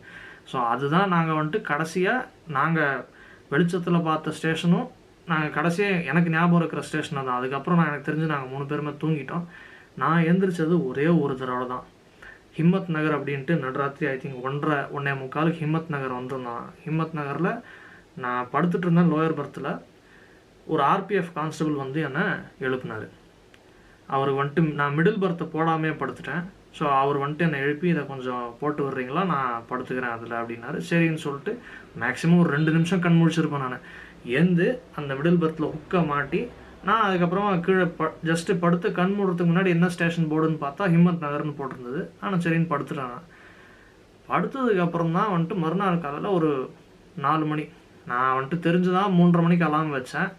A: ஸோ அதுதான் நாங்கள் வந்துட்டு கடைசியாக நாங்கள் வெளிச்சத்தில் பார்த்த ஸ்டேஷனும் நாங்கள் கடைசியாக எனக்கு ஞாபகம் இருக்கிற ஸ்டேஷனை தான். அதுக்கப்புறம் எனக்கு தெரிஞ்சு நாங்கள் 3 பேருமே தூங்கிட்டோம். நான் எந்திரிச்சது ஒரே ஒரு தடவை தான். ஹிம்மத் நகர் அப்படின்ட்டு நடுராத்திரி ஐ திங்க் 1:45 ஹிம்மத் நகர் வந்திருந்தான். ஹிம்மத் நகரில் நான் படுத்துட்டு இருந்தேன் லோயர் பர்த்தில். ஒரு ஆர்பிஎஃப் கான்ஸ்டபிள் வந்து என்னை எழுப்பினார். அவர் வந்துட்டு நான் மிடில் பர்த்தை போடாமே படுத்துட்டேன். ஸோ அவர் வந்துட்டு என்னை எழுப்பி இதை கொஞ்சம் போட்டு விட்றீங்களா, நான் படுத்துக்கிறேன் அதில் அப்படின்னாரு. சரின்னு சொல்லிட்டு மேக்ஸிமம் ஒரு 2 நிமிஷம் கண் முழிச்சிருப்பேன். நான் எழுந்து அந்த மிடில் பர்த்தில் ஹுக்கை மாட்டி நான் அதுக்கப்புறமா கீழே ஜஸ்ட்டு படுத்து கண் மூடுறதுக்கு முன்னாடி என்ன ஸ்டேஷன் போர்டுன்னு பார்த்தா ஹிம்மத் நகர்னு போட்டிருந்தது. ஆனால் சரின்னு படுத்துட்டேன். படுத்ததுக்கப்புறம் தான் வந்துட்டு மறுநாள் காலையில் ஒரு 4 மணி நான் வந்துட்டு தெரிஞ்சுதான் 3:30 மணிக்கு அலாம் வச்சேன்.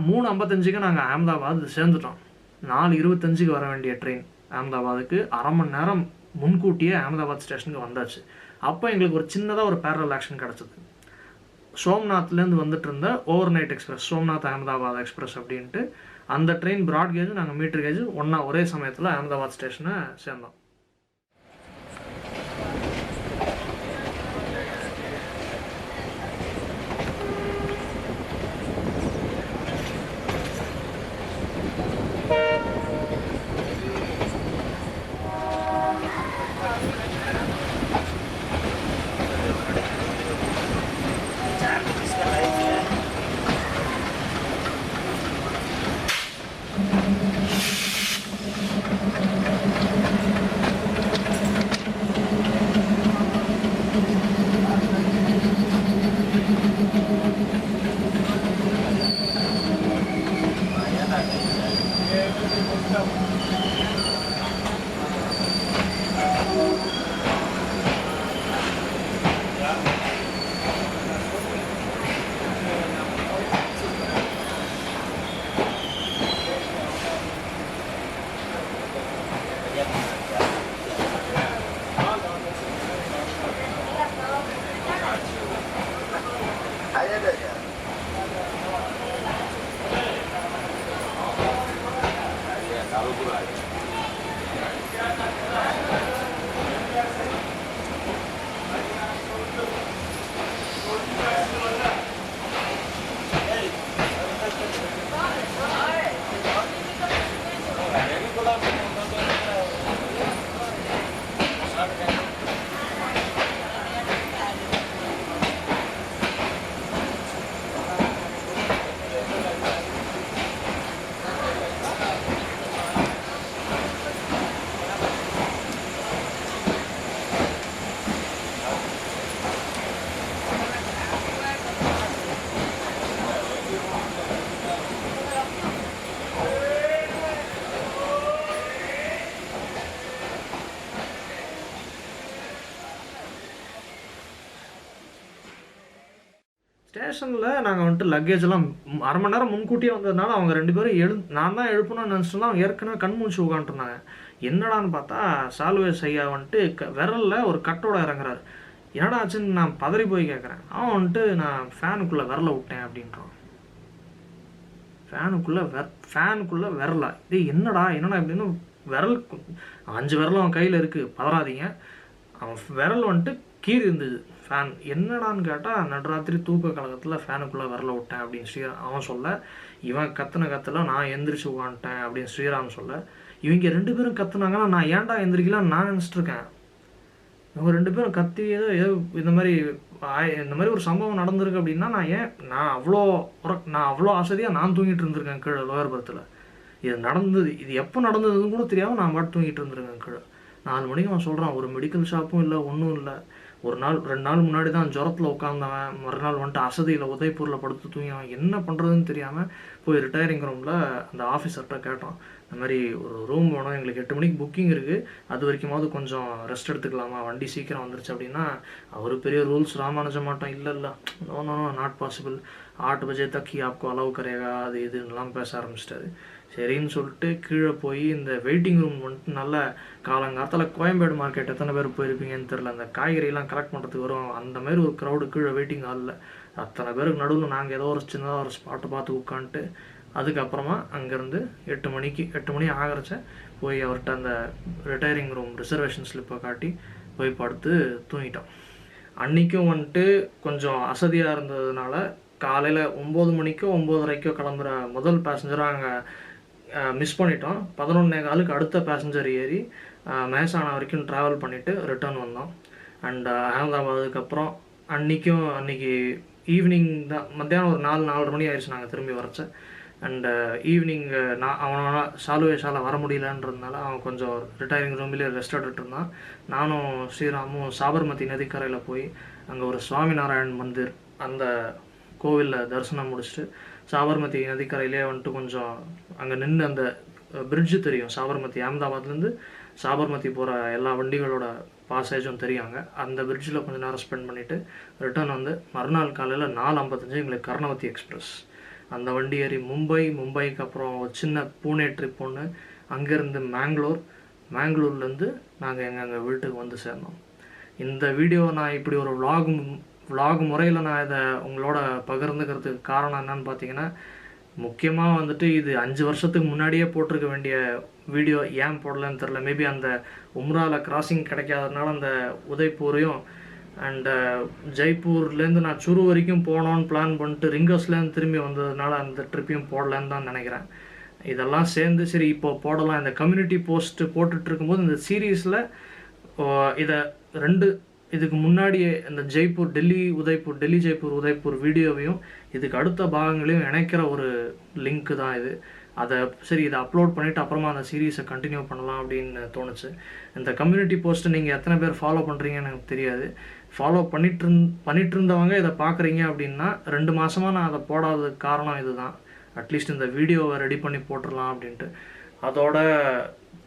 A: 3:55 நாங்கள் அகமதாபாத் சேர்ந்துட்டோம். 4:25 வர வேண்டிய ட்ரெயின் அகமதாபாத்துக்கு 1/2 மணி நேரம் முன்கூட்டியே அகமதாபாத் ஸ்டேஷனுக்கு வந்தாச்சு. அப்போ எங்களுக்கு ஒரு சின்னதாக ஒரு பேரலல் ஆக்ஷன் கிடச்சிது. சோம்நாத்லேருந்து வந்துட்டு இருந்த over night express, Somnath Ahmedabad express அப்படின்ட்டு அந்த ட்ரெயின் ப்ராட் கேஜ் நாங்கள் மீட்டர் கேஜ் ஒரே சமயத்தில் அகமதாபாத் ஸ்டேஷனை சேர்ந்தோம். ஸ்டேஷனில் நாங்கள் வந்துட்டு லக்கேஜெல்லாம் அரை மணி நேரம் முன்கூட்டியே வந்ததுனால அவங்க 2 பேரும் நான் தான் எழுப்பணும்னு நினச்சிட்டு அவங்க ஏற்கனவே கண் மூச்சு உட்காந்துருந்தாங்க. என்னடான்னு பார்த்தா சால்வேஸ் ஐயா வந்துட்டு விரலில் ஒரு கட்டோட இறங்குறாரு. என்னடா ஆச்சுன்னு நான் பதறி போய் கேட்குறேன். அவன் வந்துட்டு நான் ஃபேனுக்குள்ளே விரலை விட்டேன் அப்படின்றான். ஃபேனுக்குள்ளே விரலா? இது என்னடா இப்படின்னு விரல் 5 விரலும் அவன் கையில் இருக்குது, பதறாதீங்க. அவன் விரல் வந்துட்டு கீறி இருந்தது ஃபேன். என்னடான்னு கேட்டால் நடுராத்திரி தூக்க கழகத்தில் ஃபேனுக்குள்ளே விரல விட்டேன் அப்படின்னு அவன் சொல்ல, இவன் கத்தல நான் எந்திரிச்சு உட்காந்துட்டேன் அப்படின்னு ஸ்ரீராம் சொல்ல, இவங்க 2 பேரும் கத்துனாங்கன்னா நான் ஏன்டா எந்திரிக்கலான்னு நான் நினச்சிட்டு இருக்கேன். இவங்க 2 பேரும் கத்தி ஏதோ இந்த மாதிரி ஒரு சம்பவம் நடந்திருக்கு அப்படின்னா நான் அவ்வளோ அசதியாக நான் தூங்கிட்டு இருந்திருக்கேன் கீழே லோயர் பர்த்தில். இது எப்போ நடந்ததுன்னு கூட தெரியாமல் நான் பாட்டு தூங்கிட்டு இருந்திருக்கேன் கீழே. 4 மணிக்கு அவன் சொல்கிறான், ஒரு மெடிக்கல் ஷாப்பும் இல்லை, ஒன்றும் இல்லை. 2 நாள் முன்னாடி தான் ஜுரத்தில் உட்காந்தவன், மறுநாள் வந்துட்டு அசதியில் உதய்பூரில் படுத்து தூங்கிவன். என்ன பண்ணுறதுன்னு தெரியாமல் போய் ரிட்டையரிங் ரூமில் அந்த ஆஃபீஸர்கிட்ட கேட்டோம். இந்த மாதிரி ஒரு ரூம் வேணும், எங்களுக்கு 8 மணிக்கு புக்கிங் இருக்குது, அது வரைக்குமாவது கொஞ்சம் ரெஸ்ட் எடுத்துக்கலாமா, வண்டி சீக்கிரம் வந்துருச்சு அப்படின்னா அவர் பெரிய ரூல்ஸ் ராமானுஜ மாட்டோம். இல்லை நோ நாட் பாசிபிள், 8 बजे तक ही आपको अलाउ करेगा, அது இதுன்னெலாம் பேச ஆரம்பிச்சிட்டாரு. சரின்னு சொல்லிட்டு கீழே போய் இந்த வெயிட்டிங் ரூம் வந்துட்டு நல்ல காலங்காலத்தில் கோயம்பேடு மார்க்கெட் எத்தனை பேர் போயிருப்பீங்கன்னு தெரில, அந்த காய்கறியெல்லாம் கலெக்ட் பண்ணுறதுக்கு வரும், அந்த மாதிரி ஒரு க்ரௌடு கீழே வெயிட்டிங் ஹாலில். அத்தனை பேருக்கு நடுவில் நாங்கள் ஏதோ ஒரு சின்னதாக ஒரு ஸ்பாட்டை பார்த்து உட்காந்துட்டு அதுக்கப்புறமா அங்கேருந்து 8 மணி ஆகிறச்ச போய் அவர்கிட்ட அந்த ரிட்டையரிங் ரூம் ரிசர்வேஷன் ஸ்லிப்பை காட்டி போய் படுத்து தூங்கிட்டோம். அன்றைக்கும் வந்துட்டு கொஞ்சம் அசதியாக இருந்ததுனால காலையில் 9 மணிக்கோ 9:30க்கோ கிளம்புற முதல் பேசஞ்சராக அங்கே மிஸ் பண்ணிட்டோம். 11:15க்கு அடுத்த பேசஞ்சர் ஏறி மேசானா வரைக்கும் ட்ராவல் பண்ணிவிட்டு ரிட்டர்ன் வந்தோம். அண்ட் அகமதாபாதுக்கு அப்புறம் அன்றைக்கி ஈவினிங் தான், மத்தியானம் ஒரு 4-4:30 மணி ஆயிடுச்சு நாங்கள் திரும்பி வரச்சேன். அண்டு ஈவினிங் அவனால் சாலுவேஷால் வர முடியலன்றதுனால அவன் கொஞ்சம் ரிட்டையரிங் ரூம்லேயே ரெஸ்ட் எடுத்துகிட்டு இருந்தான். நானும் ஸ்ரீராமும் சாபர்மதி நதிக்கரையில் போய் அங்கே ஒரு சுவாமி நாராயண் மந்திர் அந்த கோவிலில் தரிசனம் முடிச்சுட்டு சாபர்மதி நதிக்கரையிலே வந்துட்டு கொஞ்சம் அங்கே நின்று அந்த பிரிட்ஜு தெரியும், சாபர்மதி அகமதாபாத்லேருந்து சாபர்மதி போகிற எல்லா வண்டிகளோட பாசேஜும் தெரியாங்க. அந்த பிரிட்ஜில் கொஞ்சம் நேரம் ஸ்பெண்ட் பண்ணிவிட்டு ரிட்டர்ன் வந்து மறுநாள் காலையில் 4:55 எங்களுக்கு கர்ணவதி எக்ஸ்பிரஸ் அந்த வண்டி ஏறி மும்பைக்கு அப்புறம் ஒரு சின்ன பூனே ட்ரிப் ஒன்று, அங்கேருந்து மேங்களூர்லேருந்து நாங்கள் எங்கள் வீட்டுக்கு வந்து சேர்ந்தோம். இந்த வீடியோ நான் இப்படி ஒரு vlog முறையில் நான் இதை உங்களோட பகிர்ந்துக்கிறதுக்கு காரணம் என்னன்னு பார்த்தீங்கன்னா, முக்கியமாக வந்துட்டு இது 5 வருஷத்துக்கு முன்னாடியே போட்டிருக்க வேண்டிய வீடியோ ஏன் போடலன்னு தெரில. மேபி அந்த உம்ராவில் கிராசிங் கிடைக்காததுனால அந்த உதய்பூரையும் அண்டு ஜெய்ப்பூர்லேருந்து நான் சுரு வரைக்கும் போனோன்னு பிளான் பண்ணிட்டு ரிங்கர்ஸ்லேருந்து திரும்பி வந்ததுனால அந்த ட்ரிப்பையும் போடலன்னு தான் நினைக்கிறேன். இதெல்லாம் சேர்ந்து சரி இப்போ போடலாம். இந்த கம்யூனிட்டி போஸ்ட்டு போட்டுட்ருக்கும்போது இந்த சீரீஸில் இதை இதுக்கு முன்னாடியே இந்த டெல்லி ஜெய்ப்பூர் உதய்பூர் வீடியோவையும் இதுக்கு அடுத்த பாகங்களையும் இணைக்கிற ஒரு லிங்க்கு தான் இது. இதை அப்லோட் பண்ணிவிட்டு அப்புறமா அந்த சீரீஸை கண்டினியூ பண்ணலாம் அப்படின்னு தோணுச்சு. இந்த கம்யூனிட்டி போஸ்ட்டை நீங்கள் எத்தனை பேர் ஃபாலோ பண்ணுறீங்கன்னு எனக்கு தெரியாது. ஃபாலோ பண்ணிட்டு இருந்தவங்க இதை பார்க்குறீங்க அப்படின்னா 2 மாதமாக நான் அதை போடாததுக்கு காரணம் இது தான். அட்லீஸ்ட் இந்த வீடியோவை ரெடி பண்ணி போட்டுடலாம் அப்படின்ட்டு. அதோட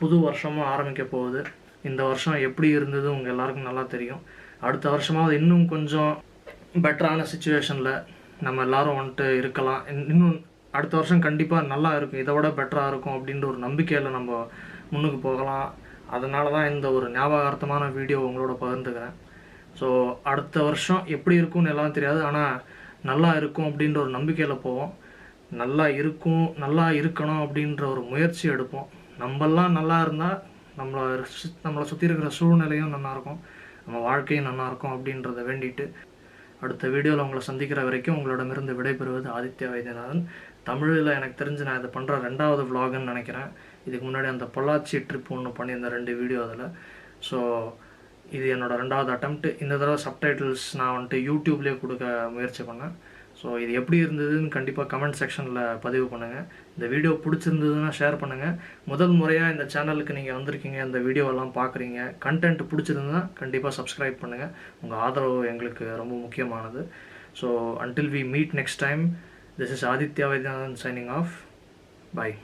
A: புது வருஷமும் ஆரம்பிக்க போகுது. இந்த வருஷம் எப்படி இருந்தது உங்கள் எல்லாருக்கும் நல்லா தெரியும். அடுத்த வருஷமாவது இன்னும் கொஞ்சம் பெட்டரான சிச்சுவேஷனில் நம்ம எல்லோரும் வந்துட்டு இருக்கலாம். இன்னும் அடுத்த வருஷம் கண்டிப்பாக நல்லா இருக்கும், இதை விட பெட்டராக இருக்கும் அப்படின்ற ஒரு நம்பிக்கையில் நம்ம முன்னுக்கு போகலாம். அதனால தான் இந்த ஒரு ஞாபகார்த்தமான வீடியோ உங்களோட பகிர்ந்துக்கிறேன். ஸோ அடுத்த வருஷம் எப்படி இருக்கும்னு எல்லாம் தெரியாது, ஆனால் நல்லா இருக்கும் அப்படின்ற ஒரு நம்பிக்கையில் போவோம். நல்லா இருக்கும், நல்லா இருக்கணும் அப்படின்ற ஒரு முயற்சி எடுப்போம். நம்மெல்லாம் நல்லா இருந்தால் நம்மளை சுற்றி இருக்கிற சூழ்நிலையும் நல்லாயிருக்கும், நம்ம வாழ்க்கையும் நல்லாயிருக்கும் அப்படின்றத வேண்டிட்டு அடுத்த வீடியோவில் உங்களை சந்திக்கிற வரைக்கும் உங்களிடமிருந்து விடைபெறுவது ஆதித்யா வைத்தியநாதன். தமிழில் எனக்கு தெரிஞ்சு நான் இதை பண்ணுற 2வது vlogன்னு நினைக்கிறேன். இதுக்கு முன்னாடி அந்த பொள்ளாச்சி ட்ரிப் ஒன்று பண்ணியிருந்தேன் 2 வீடியோ அதில். ஸோ இது என்னோடய 2வது அட்டெம்ப்ட். இந்த தடவை சப்டைட்டில்ஸ் நான் வந்துட்டு யூடியூப்லேயே கொடுக்க முயற்சி பண்ணேன். ஸோ இது எப்படி இருந்ததுன்னு கண்டிப்பாக கமெண்ட் செக்ஷனில் பதிவு பண்ணுங்கள். இந்த வீடியோ பிடிச்சிருந்ததுன்னா ஷேர் பண்ணுங்கள். முதல் முறையாக இந்த சேனலுக்கு நீங்கள் வந்திருக்கீங்க, இந்த வீடியோவெல்லாம் பார்க்குறீங்க, கண்டென்ட் பிடிச்சிருந்ததுன்னா கண்டிப்பாக சப்ஸ்கிரைப் பண்ணுங்கள். உங்கள் ஆதரவு எங்களுக்கு ரொம்ப முக்கியமானது. So until we meet next time, this is Aditya Vaidyanathan signing off. Bye.